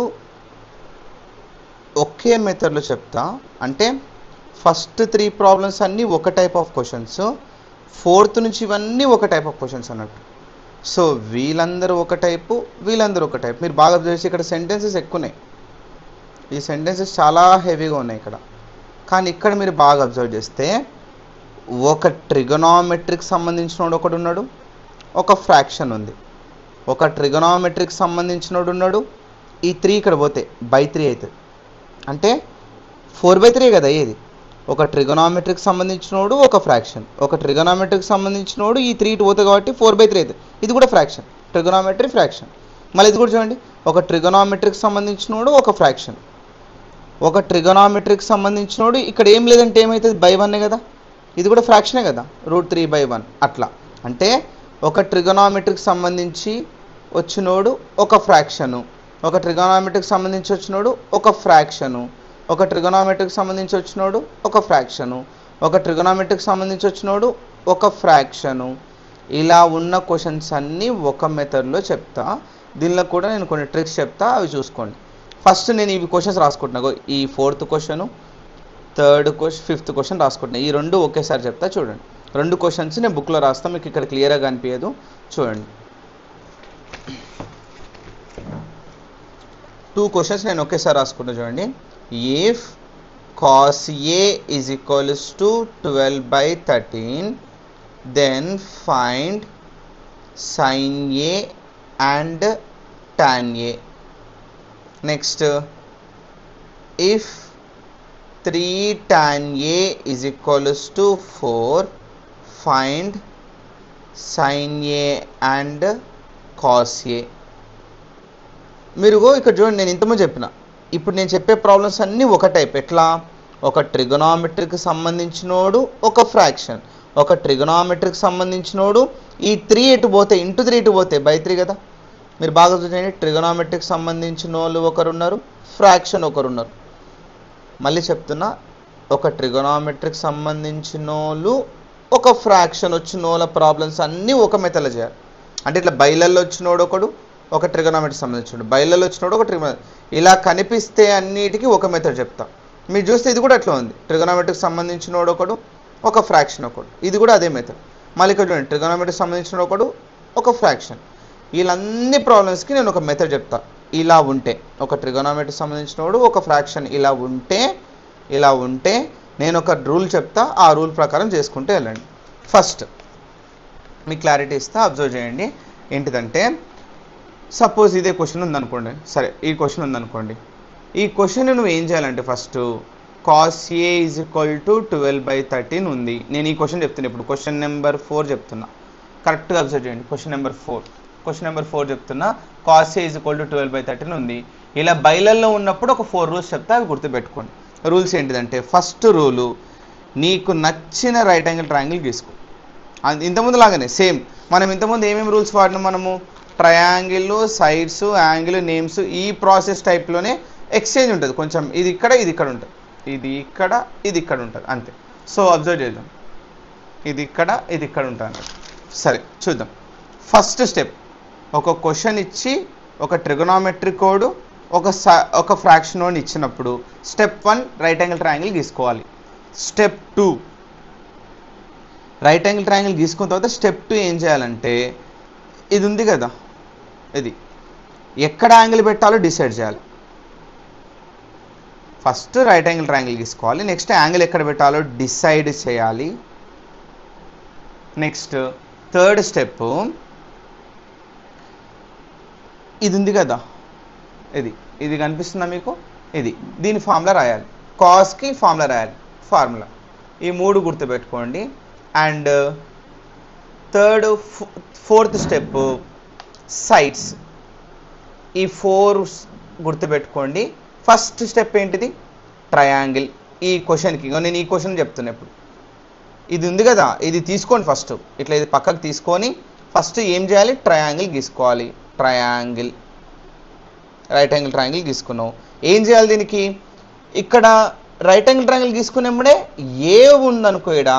ఒకే మెథడ్లో చెప్తా. అంటే ఫస్ట్ 3 ప్రాబ్లమ్స్ అన్నీ ఒక టైప్ ఆఫ్ క్వశ్చన్స్, 4th నుంచి ఇవన్నీ ఒక టైప్ ఆఫ్ క్వశ్చన్స్ అన్నట్టు. సో వీళ్ళందరూ ఒక టైపు, వీళ్ళందరూ ఒక టైప్. మీరు బాగా అబ్జర్వ్ చేసి ఇక్కడ సెంటెన్సెస్ ఎక్కువ ఉన్నాయి, ఈ సెంటెన్సెస్ చాలా హెవీగా ఉన్నాయి ఇక్కడ. కానీ ఇక్కడ మీరు బాగా అబ్జర్వ్ చేస్తే ఒక ట్రిగనామెట్రిక్ సంబంధించినోడు ఒకడు ఉన్నాడు, ఒక ఫ్రాక్షన్ ఉంది. ఒక ట్రిగనామెట్రిక్ సంబంధించినోడు ఉన్నాడు, ఈ 3 ఇక్కడ పోతే బై 3 అవుతుంది. అంటే 4/3 కదా అయ్యేది. ఒక ట్రిగనామెట్రిక్ సంబంధించినోడు, ఒక ఫ్రాక్షన్. ఒక ట్రిగనామెట్రిక్ సంబంధించినోడు ఈ 3 ఇటు పోతుంది కాబట్టి 4/3 అవుతుంది. ఇది కూడా ఫ్రాక్షన్, ట్రిగనామెట్రీ ఫ్రాక్షన్. మళ్ళీ ఇది కూడా చూడండి, ఒక ట్రిగనామెట్రిక్ సంబంధించినోడు, ఒక ఫ్రాక్షన్. ఒక ట్రిగనామెట్రిక్ సంబంధించినోడు ఇక్కడ ఏం లేదంటే ఏమవుతుంది, బై 1 కదా. ఇది కూడా ఫ్రాక్షనే కదా, √3/1 అట్లా. అంటే ఒక ట్రిగనామెట్రిక్ సంబంధించి వచ్చినోడు ఒక ఫ్రాక్షను, ఒక ట్రిగనామెట్రిక్ సంబంధించి వచ్చినోడు ఒక ఫ్రాక్షను, ఒక ట్రిగనామెట్రిక్ సంబంధించి వచ్చినోడు ఒక ఫ్రాక్షను, ఒక ట్రిగనామెట్రిక్ సంబంధించి వచ్చినోడు ఒక ఫ్రాక్షను. ఇలా ఉన్న క్వశ్చన్స్ అన్నీ ఒక మెథడ్లో చెప్తా. దీనిలో కూడా నేను కొన్ని ట్రిక్స్ చెప్తా, అవి చూసుకోండి. ఫస్ట్ నేను ఇవి క్వశ్చన్స్ రాసుకుంటున్నా. ఈ 4th question, 3rd question, 5th question రాసుకుంటున్నా. ఈ 2 ఒకేసారి చెప్తా చూడండి. 2 క్వశ్చన్స్ నేను బుక్లో రాస్తాను, మీకు ఇక్కడ క్లియర్గా కనిపించదు చూడండి. 2 క్వశ్చన్స్ నేను ఒకేసారి రాసుకుంటా చూడండి. If cos A is equals to 12/13, then find sin A and tan A. Next, if 3 tan A is equals to 4, find sin A and cos A. మీరు ఇక్కడ చూడండి, నేను ఇంతకుముందు చెప్పిన, ఇప్పుడు నేను చెప్పే ప్రాబ్లమ్స్ అన్నీ ఒక టైప్. ఎట్లా, ఒక ట్రిగనామెట్రిక్ సంబంధించినోడు ఒక ఫ్రాక్షన్, ఒక ట్రిగనామెట్రిక్ సంబంధించినోడు ఈ 3 ఎటు పోతే ఇంటూ 3 ఎటు పోతే బై 3 కదా. మీరు బాగా చూడండి, ట్రిగనామెట్రిక్ సంబంధించిన వాళ్ళు ఒకరున్నారు, ఫ్రాక్షన్ ఒకరున్నారు. మళ్ళీ చెప్తున్నా, ఒక ట్రిగనామెట్రిక్ సంబంధించిన వాళ్ళు ఒక ఫ్రాక్షన్ వచ్చిన వాళ్ళ ప్రాబ్లమ్స్ అన్నీ ఒక మెథడ్లో చేయాలి. అంటే ఇట్లా బైలల్లో వచ్చినోడు ఒకడు, ఒక ట్రిగనామెట్రిక్ సంబంధించినోడు, బైలల్లో వచ్చినోడు ఒక ఇలా కనిపిస్తే అన్నిటికీ ఒక మెథడ్ చెప్తా. మీరు చూస్తే ఇది కూడా అట్లా ఉంది, ట్రిగనామెట్రిక్ సంబంధించినోడు ఒకడు, ఒక ఫ్రాక్షన్ ఒకడు. ఇది కూడా అదే మెథడ్. మళ్ళీ ఇక్కడ చూడండి, ట్రిగనామెట్రిక్ సంబంధించిన ఒకడు, ఒక ఫ్రాక్షన్. వీళ్ళన్ని ప్రాబ్లమ్స్కి నేను ఒక మెథడ్ చెప్తా. ఇలా ఉంటే ఒక ట్రిగనామెట్రిక్ సంబంధించినోడు, ఒక ఫ్రాక్షన్ ఇలా ఉంటే నేను ఒక రూల్ చెప్తా, ఆ రూల్ ప్రకారం చేసుకుంటూ వెళ్ళండి. ఫస్ట్ మీకు క్లారిటీ ఇస్తా, అబ్జర్వ్ చేయండి. ఏంటిదంటే, సపోజ్ ఇదే క్వశ్చన్ ఉందనుకోండి, సరే ఈ క్వశ్చన్ ఉందనుకోండి. ఈ క్వశ్చన్ నువ్వు ఏం చేయాలంటే, first cos A is equal to 12/13 ఉంది. నేను ఈ క్వశ్చన్ చెప్తున్నా, ఇప్పుడు క్వశ్చన్ నెంబర్ 4 చెప్తున్నా. కరెక్ట్గా అబ్జర్వ్ చేయండి. క్వశ్చన్ నెంబర్ 4 చెప్తున్నా. cos A is equal to 12/13 ఉంది. ఇలా బైలల్లో ఉన్నప్పుడు ఒక 4 రూల్స్ చెప్తా, అవి గుర్తుపెట్టుకోండి. రూల్స్ ఏంటిదంటే, ఫస్ట్ రూలు, నీకు నచ్చిన రైట్ యాంగిల్ ట్రయాంగిల్ గీసుకో. ఇంతకుముందు లాగానే సేమ్. మనం ఇంతకుముందు ఏమేమి రూల్స్ వాడినాం, మనము ట్రయాంగిల్, సైడ్స్, యాంగిల్, నేమ్స్, ఈ ప్రాసెస్ టైప్లోనే ఎక్స్చేంజ్ ఉంటుంది కొంచెం. ఇది ఇక్కడ, ఇది ఇక్కడ ఉంటుంది, ఇది ఇక్కడ, ఇది ఇక్కడ ఉంటుంది, అంతే. సో అబ్జర్వ్ చేద్దాం, ఇది ఇక్కడ, ఇది ఇక్కడ ఉంటుంది అన్నట్టు. సరే చూద్దాం. ఫస్ట్ స్టెప్, ఒక క్వశ్చన్ ఇచ్చి ఒక ట్రిగనామెట్రిక్ కోడ్, ఒక ఫ్రాక్షన్ కోడ్ ఇచ్చినప్పుడు స్టెప్ 1 రైట్ యాంగిల్ ట్రయాంగిల్ గీసుకోవాలి. స్టెప్ 2 రైట్ యాంగిల్ ట్రయాంగిల్ గీసుకున్న తర్వాత స్టెప్ 2 ఏం చేయాలంటే, ఇది ఉంది కదా, ఇది ఎక్కడ యాంగిల్ పెట్టాలో డిసైడ్ చేయాలి. ఫస్ట్ రైట్ యాంగిల్ ట్రయాంగిల్ గీసుకోవాలి, నెక్స్ట్ యాంగిల్ ఎక్కడ పెట్టాలో డిసైడ్ చేయాలి. నెక్స్ట్ థర్డ్ స్టెప్, ఇది ఉంది కదా, ఇది కనిపిస్తుందా మీకు, ఇది దీని ఫార్ములా రాయాలి, కాస్కి ఫార్ములా రాయాలి, ఫార్ములా ఈ 3 గుర్తుపెట్టుకోండి. అండ్ ఫోర్త్ స్టెప్ సైడ్స్, ఈ 4 గుర్తుపెట్టుకోండి. ఫస్ట్ స్టెప్ ఏంటిది? ట్రయాంగిల్. ఈ క్వశ్చన్కి నేను ఈ క్వశ్చన్ చెప్తున్నా. ఇప్పుడు ఇది ఉంది కదా, ఇది తీసుకోండి ఫస్ట్, ఇట్లా ఇది పక్కకు తీసుకొని ఫస్ట్ ఏం చేయాలి? ట్రయాంగిల్ గీసుకోవాలి. ట్రయాంగిల్, రైట్ యాంగిల్ ట్రయాంగిల్ గీసుకున్నావు. ఏం చేయాలి దీనికి? ఇక్కడ రైట్ యాంగిల్ ట్రయాంగిల్ గీసుకునేప్పుడే ఏ ఉందనుకో ఇక్కడ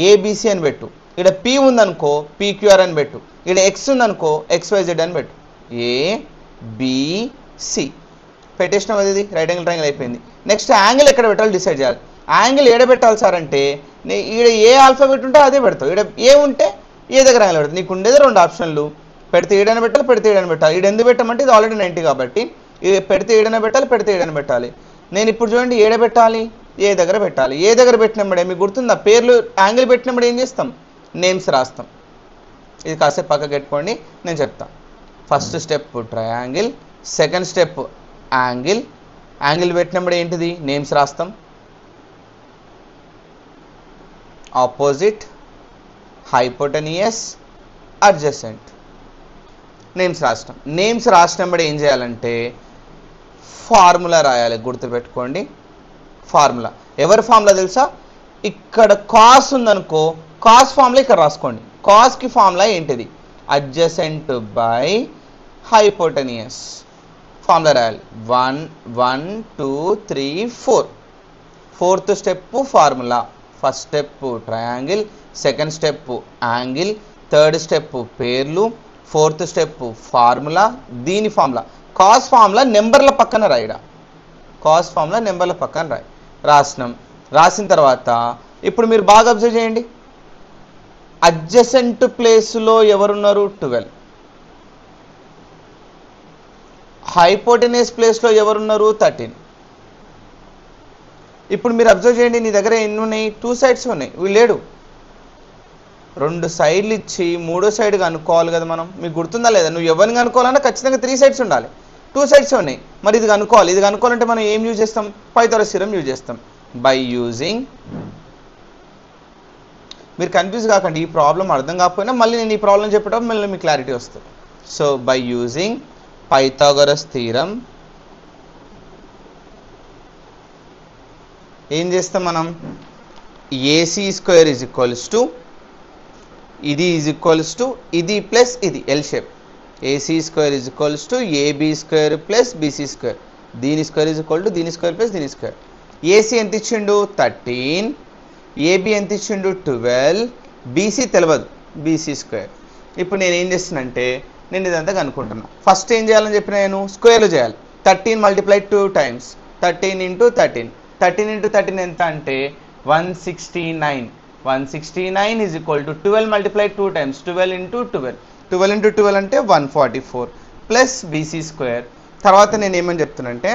ఏబిసి అని పెట్టు, ఇక్కడ పి ఉందనుకో పిక్యూఆర్ అని పెట్టు, ఇక్కడ ఎక్స్ ఉందనుకో XYZ అని పెట్టు. ఏబిసి పెట్టేసినాం కదా, ఇది రైట్ యాంగిల్ ట్రయాంగిల్ అయిపోయింది. నెక్స్ట్ యాంగిల్ ఎక్కడ పెట్టాలో డిసైడ్ చేయాలి. యాంగిల్ ఏడ పెట్టాలి సార్ అంటే ఈడ ఏ ఆల్ఫాబెట్ ఉంటే అదే పెడతావు. ఇక్కడ ఏ ఉంటే ఏ దగ్గర యాంగిల్ పెడతావు. నీకు ఉండేది 2 ఆప్షన్లు, పెడితే ఏడైనా పెట్టాలి, పెడితే ఏడైనా పెట్టాలి. ఇది ఎందుకు పెట్టామంటే ఇది ఆల్రెడీ 90 కాబట్టి పెడితే ఏడైనా పెట్టాలి, పెడితే ఏడైనా పెట్టాలి. నేను ఇప్పుడు చూడండి ఏడ పెట్టాలి, ఏ దగ్గర పెట్టాలి. ఏ దగ్గర పెట్టినప్పుడే మీకు గుర్తుందా? పేర్లు యాంగిల్ పెట్టినప్పుడు ఏం చేస్తాం? నేమ్స్ రాస్తాం. ఇది కాసేపు పక్కకు పెట్టుకోండి, నేను చెప్తాను. First step triangle, second step angle. Angle పెట్టినప్పుడు ఏంటిది? నేమ్స్ రాస్తాం. ఆపోజిట్, హైపోటెనియస్, అడ్జసెంట్, నేమ్స్ రాస్తాం. నేమ్స్ రాసినప్పుడు ఏం చేయాలంటే ఫార్ములా రాయాలి. గుర్తుపెట్టుకోండి ఫార్ములా. ఎవరి ఫార్ములా తెలుసా? ఇక్కడ కాస్ ఉందనుకో, కాస్ ఫార్ములా ఇక్కడ రాసుకోండి. కాస్కి ఫార్ములా ఏంటిది? Adjacent by hypotenuse. ఫార్ములా రాయాలి. 1 1 2 3 4. Fourth step formula. First step triangle, second step angle, third step పేర్లు, ఫోర్త్ స్టెప్ ఫార్ములా. దీని ఫార్ములా కాస్ ఫార్ములా నెంబర్ల పక్కన రాయడ. కాస్ ఫార్ములా నెంబర్ల పక్కన రాసినాం. రాసిన తర్వాత ఇప్పుడు మీరు బాగా అబ్జర్వ్ చేయండి. అడ్జసెంట్ ప్లేస్లో ఎవరున్నారు? 12. హైపోటెనియస్ ప్లేస్లో ఎవరున్నారు? 13. ఇప్పుడు మీరు అబ్జర్వ్ చేయండి, నీ దగ్గర ఎన్ని ఉన్నాయి? 2 సైడ్స్ ఉన్నాయి. వీళ్ళు లేడు. 2 సైడ్లు ఇచ్చి 3వ సైడ్ కనుక్కోవాలి కదా మనం. మీకు గుర్తుందా లేదా? నువ్వు ఎవరిని కనుక్కోవాలన్నా ఖచ్చితంగా 3 సైడ్స్ ఉండాలి. 2 సైడ్స్ ఉన్నాయి. మరి ఇది కనుక్కోవాలి. ఇది కనుక్కోవాలంటే మనం ఏం యూజ్ చేస్తాం? పైథాగరస్ థియరం యూజ్ చేస్తాం. బై యూజింగ్, మీరు కన్ఫ్యూజ్ కాకండి. ఈ ప్రాబ్లం అర్థం కాకపోయినా మళ్ళీ నేను ఈ ప్రాబ్లం చెప్పేటప్పుడు మళ్ళీ మీకు క్లారిటీ వస్తుంది. So by using Pythagoras theorem ఏం చేస్తాం మనం? AC square is equals to ఇది ఈజ్ ఈక్వల్స్ టు ఇది ప్లస్ ఇది L shape. AC square is equals to AB square plus BC square. దీని స్క్వేర్ ఈజ్ ఈక్వల్ టు దీని square plus దీని square. AC ఎంత ఇచ్చిండు? 13. ఏబీ ఎంత ఇచ్చిండు? 12. బీసీ తెలియదు, బీసీ స్క్వేర్. ఇప్పుడు నేను ఏం చేస్తున్నానంటే నేను ఇదంతా కనుక్కుంటున్నాను. ఫస్ట్ ఏం చేయాలని చెప్పిన నేను స్క్వేర్లో చేయాలి. 13 మల్టిప్లైడ్ 2 టైమ్స్ 13 ఇంటూ 13. 13 ఇంటూ 13 ఎంత అంటే 169. 169 is equal to 12 multiplied 2 times 12 into 12. 12 into 12 అంటే 144 ప్లస్ బీసీ స్క్వేర్. తర్వాత నేను ఏమని చెప్తున్నానంటే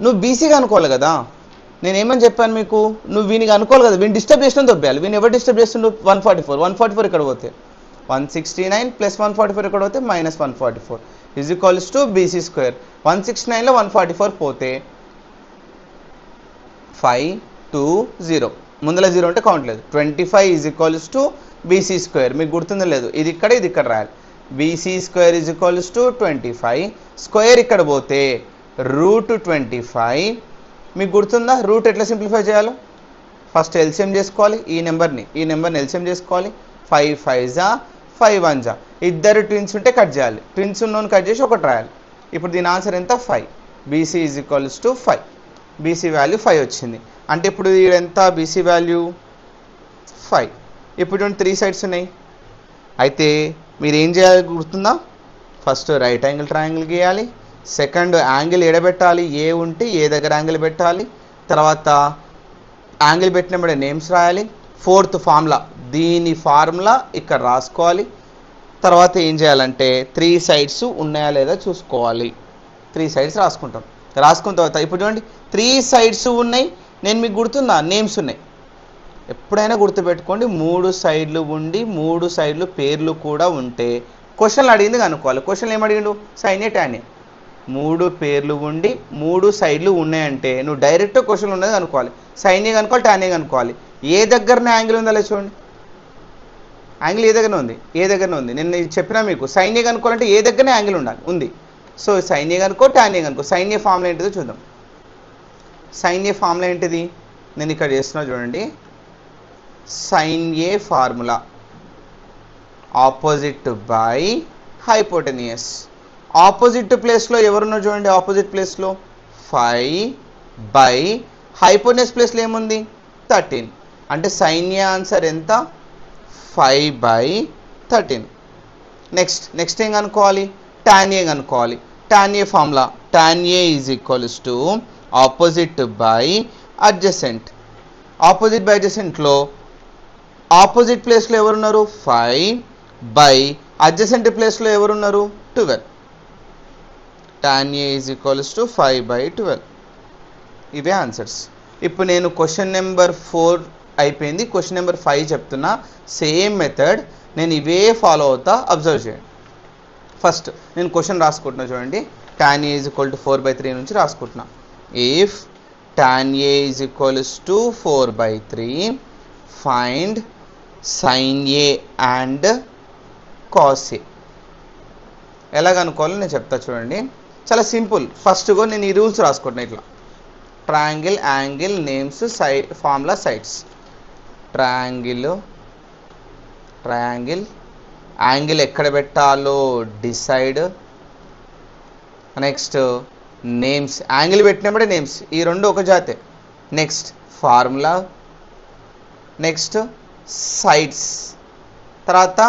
నువ్వు బీసీగా అనుకోవాలి కదా. నేను ఏమని చెప్పాను మీకు? నువ్వు వీనికి అనుకోవాలి కదా, వీని డిస్టర్బ్ చేసిన దొబ్బేయాలి. వీని ఎవరు డిస్టర్బ్ చేస్తుండ్రు? 144 ఇక్కడ పోతే 169 ప్లస్ 144 ఇక్కడ పోతే minus 144 is equals to BC square. 169లో 144 పోతే 520. ముందర 0 అంటే కౌంట్ లేదు. 25 is equals to BC square. మీకు గుర్తుందో లేదు? ఇది ఇక్కడ రాయాలి. BC square is equals to 25. Square ఇక్కడ పోతే √25. మీకు గుర్తుందా రూట్ ఎట్లా సింప్లిఫై చేయాలో? ఫస్ట్ ఎల్సిఎం చేసుకోవాలి. ఈ నెంబర్ని ఎల్సిఎం చేసుకోవాలి. 5 5 జా 5 1 జా. ఇద్దరు ట్విన్స్ ఉంటే కట్ చేయాలి. ట్విన్స్ ఉన్నోని కట్ చేసి ఒకటి రాయాలి. ఇప్పుడు దీని ఆన్సర్ ఎంత? 5. BC is equals to 5. BC value 5 వచ్చింది. అంటే ఇప్పుడు ఎంత? BC value 5. ఇప్పుడు 3 సైడ్స్ ఉన్నాయి. అయితే మీరు ఏం చేయాలి గుర్తుందా? ఫస్ట్ రైట్ యాంగిల్ ట్రయాంగిల్ గీయాలి. సెకండ్ యాంగిల్ ఎడబెట్టాలి. ఏ ఉంటే ఏ దగ్గర యాంగిల్ పెట్టాలి. తర్వాత యాంగిల్ పెట్టినప్పుడే నేమ్స్ రాయాలి. ఫోర్త్ ఫార్ములా, దీని ఫార్ములా ఇక్కడ రాసుకోవాలి. తర్వాత ఏం చేయాలంటే 3 సైడ్స్ ఉన్నాయా లేదా చూసుకోవాలి. 3 సైడ్స్ రాసుకుంటాం. రాసుకున్న తర్వాత ఇప్పుడు చూడండి 3 సైడ్స్ ఉన్నాయి. నేను మీకు గుర్తుందా? నేమ్స్ ఉన్నాయి. ఎప్పుడైనా గుర్తుపెట్టుకోండి, 3 సైడ్లు ఉండి 3 సైడ్లు పేర్లు కూడా ఉంటే క్వశ్చన్లు అడిగింది కనుక్కోవాలి. క్వశ్చన్లు ఏమడిగిండు? సైన్ ఏ, టాన్ ఏ. మూడు పేర్లు ఉండి మూడు సైడ్లు ఉన్నాయంటే నువ్వు డైరెక్ట్ క్వశ్చన్ ఉన్నది అనుకోవాలి. సైన్ ఏ కనుక్కోవాలి, టాన్ ఏ కనుక్కోవాలి. ఏ దగ్గరనే యాంగిల్ ఉందా లేదా చూడండి. యాంగిల్ ఏ దగ్గరనే ఉంది, ఏ దగ్గరనే ఉంది. నేను చెప్పినా మీకు సైన్ ఏ కనుక్కోవాలంటే ఏ దగ్గరనే యాంగిల్ ఉండాలి, ఉంది. సో సైన్ ఏ కనుక్కో, టాన్ ఏ కనుక్కో. సైన్ ఏ ఫార్ములా ఏంటిదో చూద్దాం. సైన్ ఏ ఫార్ములా ఏంటిది నేను ఇక్కడ చేస్తున్నా చూడండి. Sine A formula opposite by hypotenuse. Opposite ప్లేస్లో ఎవరున్నారు చూడండి. ఆపోజిట్ ప్లేస్లో 5 బై హైపోటెనియస్ ప్లేస్లో ఏముంది 13. అంటే సైన్ ఏ ఆన్సర్ ఎంత 5 బై 13. నెక్స్ట్ ఏం కనుక్కోవాలి, టాన్ ఏ కనుక్కోవాలి. Tan A formula tan A is equals to opposite by adjacent. Opposite by అడ్జసెంట్లో ఆపోజిట్ ప్లేస్లో ఎవరున్నారు 5 బై అడ్జసెంట్ ప్లేస్లో ఎవరున్నారు 12. Tan A is equals to 5 by 12. ఇవే ఆన్సర్స్. ఇప్పుడు నేను క్వశ్చన్ నెంబర్ 4 అయిపోయింది, క్వశ్చన్ నెంబర్ 5 చెప్తున్నా. సేమ్ మెథడ్ నేను ఇవే ఫాలో అవుతా, అబ్జర్వ్ చేయండి. ఫస్ట్ నేను క్వశ్చన్ రాసుకుంటున్నా చూడండి. Tan A is equal to 4 by 3 నుంచి రాసుకుంటున్నా. If tan A is equals to 4 by 3 find sine A and cos A. ఎలా కనుక్కోవాలో నేను చెప్తా చూడండి. చాలా సింపుల్. ఫస్ట్గా నేను ఈ రూల్స్ రాసుకుంటున్నా ఇట్లా. Triangle, angle, names, formula, sides. Triangle angle ఎక్కడ పెట్టాలో డిసైడ్. నెక్స్ట్ నేమ్స్, యాంగిల్ పెట్టినప్పుడే నేమ్స్, ఈ రెండు ఒక జాతే. నెక్స్ట్ ఫార్ములా, నెక్స్ట్ సైడ్స్, తర్వాత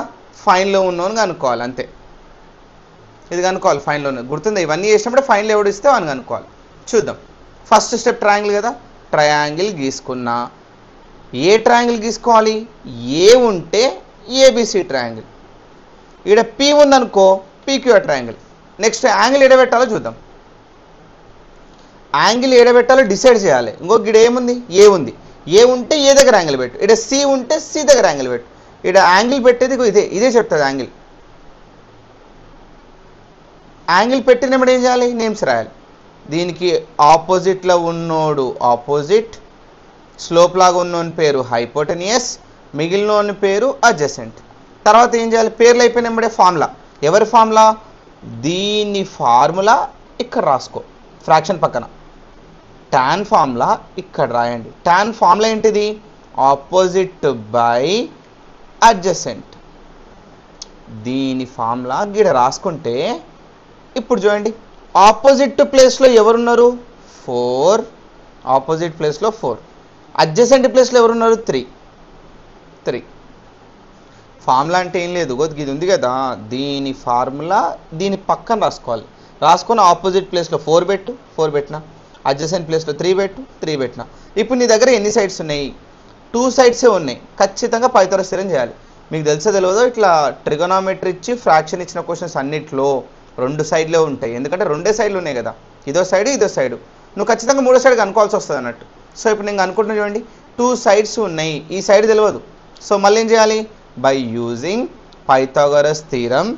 ఫైన్లో ఉన్నవని కనుక్కోవాలి. అంతే, ఇది కనుక్కోవాలి. ఫైన్లో ఉన్నది గుర్తుందా? ఇవన్నీ చేసినప్పుడు ఫైన్లో ఎవడు ఇస్తే అని కనుక్కోవాలి. చూద్దాం. ఫస్ట్ స్టెప్ ట్రయాంగిల్ కదా. ట్రయాంగిల్ గీసుకున్నా. ఏ ట్రయాంగిల్ గీసుకోవాలి? ఏ ఉంటే ఏబిసి ట్రయాంగిల్. ఇక్కడ పి ఉందనుకో పీక్యూఆర్ ట్రయాంగిల్. నెక్స్ట్ యాంగిల్ ఎడబెట్టాలో చూద్దాం. యాంగిల్ ఎడబెట్టాలో డిసైడ్ చేయాలి. ఇంకొక ఇక్కడ ఏముంది? ఏ ఉంది. ఏ ఉంటే ఏ దగ్గర యాంగిల్ పెట్టు. ఇక్కడ సి ఉంటే సి దగ్గర యాంగిల్ పెట్టు. ఇక్కడ యాంగిల్ పెట్టేది ఇదే చెప్తుంది. యాంగిల్ పెట్టినప్పుడు ఏం చేయాలి? నేమ్స్ రాయాలి. దీనికి ఆపోజిట్లో ఉన్నోడు ఆపోజిట్, స్లోప్ లాగా ఉన్నోని పేరు హైపోటెనియస్, మిగిలినోని పేరు అడ్జసెంట్. తర్వాత ఏం చేయాలి? పేర్లు అయిపోయినప్పుడే ఫార్ములా. ఎవరి ఫార్ములా? దీని ఫార్ములా ఇక్కడ రాసుకో ఫ్రాక్షన్ పక్కన. టాన్ ఫార్ములా ఇక్కడ రాయండి. టాన్ ఫార్ములా ఏంటిది? Opposite by adjacent. దీని ఫార్ములా గిడ రాసుకుంటే ఇప్పుడు చూడండి. ఆపోజిట్ ప్లేస్లో ఎవరున్నారు? 4. ఆపోజిట్ ప్లేస్లో 4. అడ్జసెంట్ ప్లేస్లో ఎవరున్నారు? 3. ఫార్ములా అంటే ఏం లేదు, ఇది ఉంది కదా. దీని ఫార్ములా దీని పక్కన రాసుకోవాలి. రాసుకొని ఆపోజిట్ ప్లేస్లో 4 పెట్టు, 4 పెట్టినా. అడ్జసెంట్ ప్లేస్లో 3 పెట్టు, 3 పెట్టినా. ఇప్పుడు నీ దగ్గర ఎన్ని సైడ్స్ ఉన్నాయి? 2 సైడ్సే ఉన్నాయి. ఖచ్చితంగా పైథాగరస్ థియరం చేయాలి. మీకు తెలుసో తెలియదో, ఇట్లా ట్రిగోనామెట్రీ ఇచ్చి ఫ్రాక్షన్ ఇచ్చిన క్వశ్చన్స్ అన్నిట్లో 2 సైడ్లే ఉంటాయి. ఎందుకంటే 2 సైడ్లు ఉన్నాయి కదా, ఇదో సైడ్ ఇదో సైడ్. నువ్వు ఖచ్చితంగా 3వ సైడ్ కనుక్కోవాల్సి వస్తుంది అన్నట్టు. సో ఇప్పుడు నేను అనుకుంటున్నా చూడండి, 2 సైడ్స్ ఉన్నాయి, ఈ సైడ్ తెలియదు. సో మళ్ళీ ఏం చేయాలి? By using Pythagoras theorem.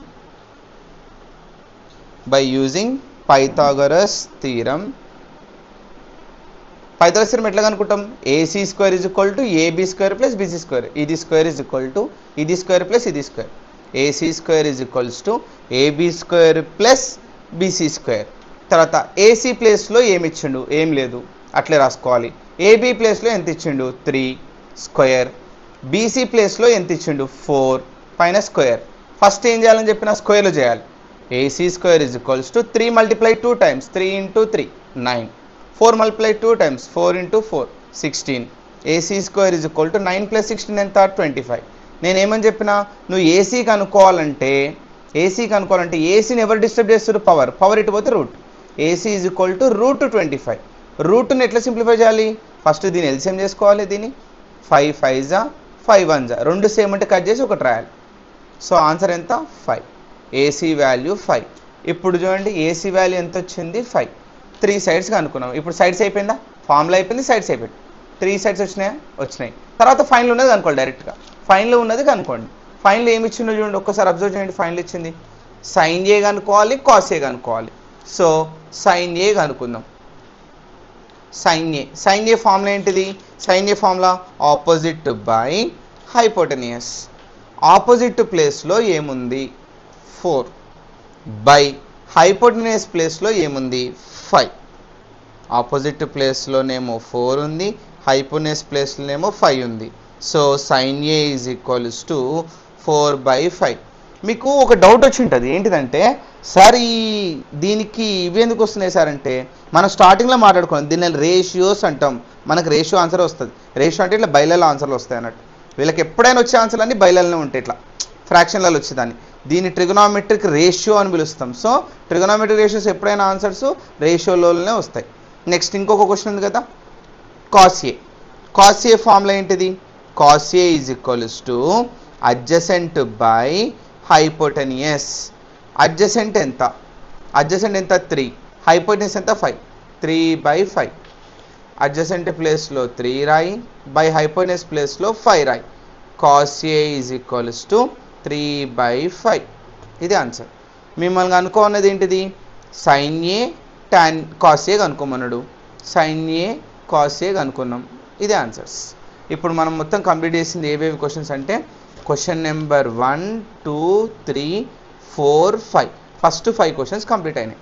Pythagoras theorem ఎట్లా కనుక్కుంటాం? AC square is equal to AB square plus BC square. ఇది స్క్వేర్ ఈజ్ ఈక్వల్ టు ఇది స్క్వేర్ ప్లస్ ఇది square. AC square is equals to AB square plus BC square. తర్వాత AC ప్లేస్లో ఏమి ఇచ్చిండు? ఏం లేదు, అట్లే రాసుకోవాలి. ఏబీ ప్లేస్లో ఎంత ఇచ్చిండు? 3 స్క్వేర్. బీసీ ప్లేస్లో ఎంత ఇచ్చిండు? 4 పైన స్క్వేర్. ఫస్ట్ ఏం చేయాలని చెప్పిన? స్క్వేర్లో చేయాలి. AC square is equals to 3 multiply 2 times 3 into 3 9. 4 multiply 2 times 4 into 4 16. AC square is equal to 9 plus 16 ఎంత? 25. నేనేమని చెప్పినా? నువ్వు ఏసీ కనుక్కోవాలంటే ఏసీని ఎవరు డిస్టర్బ్ చేస్తారు? పవర్ ఇటు పోతే root. AC is equal to root 25. రూట్ని ఎట్లా సింప్లిఫై చేయాలి? ఫస్ట్ దీన్ని ఎల్సిఎం చేసుకోవాలి. దీన్ని 5 5 జా 5 1 జా 2 సేమ్ అంటే కట్ చేసి ఒకటి రాయాలి. సో ఆన్సర్ ఎంత? 5. AC value 5. ఇప్పుడు చూడండి, ఏసీ వాల్యూ ఎంత వచ్చింది? 5. 3 సైడ్స్ కనుక్కున్నాం. ఇప్పుడు సైడ్స్ అయిపోయిందా? ఫార్ములా అయిపోయింది, సైడ్స్ అయిపోయింది. 3 సైడ్స్ వచ్చినాయి. తర్వాత ఫైనల్ ఉన్నది కనుక్కోండి. డైరెక్ట్గా ఫైనల్లో ఉన్నది కనుక్కోండి. ఫైనల్ ఏమి ఇచ్చిందో చూడండి, ఒక్కసారి అబ్జర్వ్ చేయండి. ఫైనల్ ఇచ్చింది సైన్ ఏ కనుక్కోవాలి, కాస్ ఏ కనుక్కోవాలి. సో సైన్ ఏ కనుక్కుందాం. సైన్ ఏ ఫార్ములా ఏంటిది? Sine A formula opposite by hypotenuse. Opposite ప్లేస్లో ఏముంది? 4 బై హైపోటెనియస్ ప్లేస్లో ఏముంది? 5. ఆపోజిట్ ప్లేస్లోనేమో 4 ఉంది, హైపోటెనియస్ ప్లేస్లోనేమో 5 ఉంది. So sine A is equals to 4/5. మీకు ఒక డౌట్ వచ్చి ఉంటుంది, ఏంటిదంటే సార్ దీనికి ఇవి ఎందుకు వస్తున్నాయి సార్ అంటే, మనం స్టార్టింగ్లో మాట్లాడుకున్నాం దీన్ని రేషియోస్ అంటాం. మనకు రేషియో ఆన్సర్ వస్తుంది. రేషియో అంటే ఇట్లా బైలల్ ఆన్సర్లు వస్తాయి అన్నట్టు. వీళ్ళకి ఎప్పుడైనా వచ్చే ఆన్సర్లు అన్నీ బైలల్నే ఉంటాయి, ఇట్లా ఫ్రాక్షన్లలో వచ్చేదాన్ని. దీన్ని ట్రిగోనామెట్రిక్ రేషియో అని పిలుస్తాం. సో ట్రిగోనామెట్రిక్ రేషియోస్ ఎప్పుడైనా ఆన్సర్స్ రేషియోలోనే వస్తాయి. నెక్స్ట్ ఇంకొక క్వశ్చన్ ఉంది కదా, కాస్ ఏ ఫార్ములా ఏంటిది? Cos A is equals to adjacent by hypotenuse. Adjacent ఎంత? 3. హైపోటెనియస్ ఎంత? 5. 3/5. అడ్జసెంట్ ప్లేస్లో 3 రాయి, బై హైపోటెనియస్ ప్లేస్లో 5 రాయి. Cos A is equals to 3/5. ఇది ఆన్సర్. మిమ్మల్ని అనుకోన్నది ఏంటిది? Sine A tan cos A కనుక్కోమన్నాడు. సైన్ ఏ కాస్ ఏ కనుక్కున్నాం. ఇదే ఆన్సర్స్. ఇప్పుడు మనం మొత్తం కంప్లీట్ చేసింది ఏవేవి క్వశ్చన్స్ అంటే, question number 1, 2, 3, 4, 5 first 5 questions complete అయినాయి.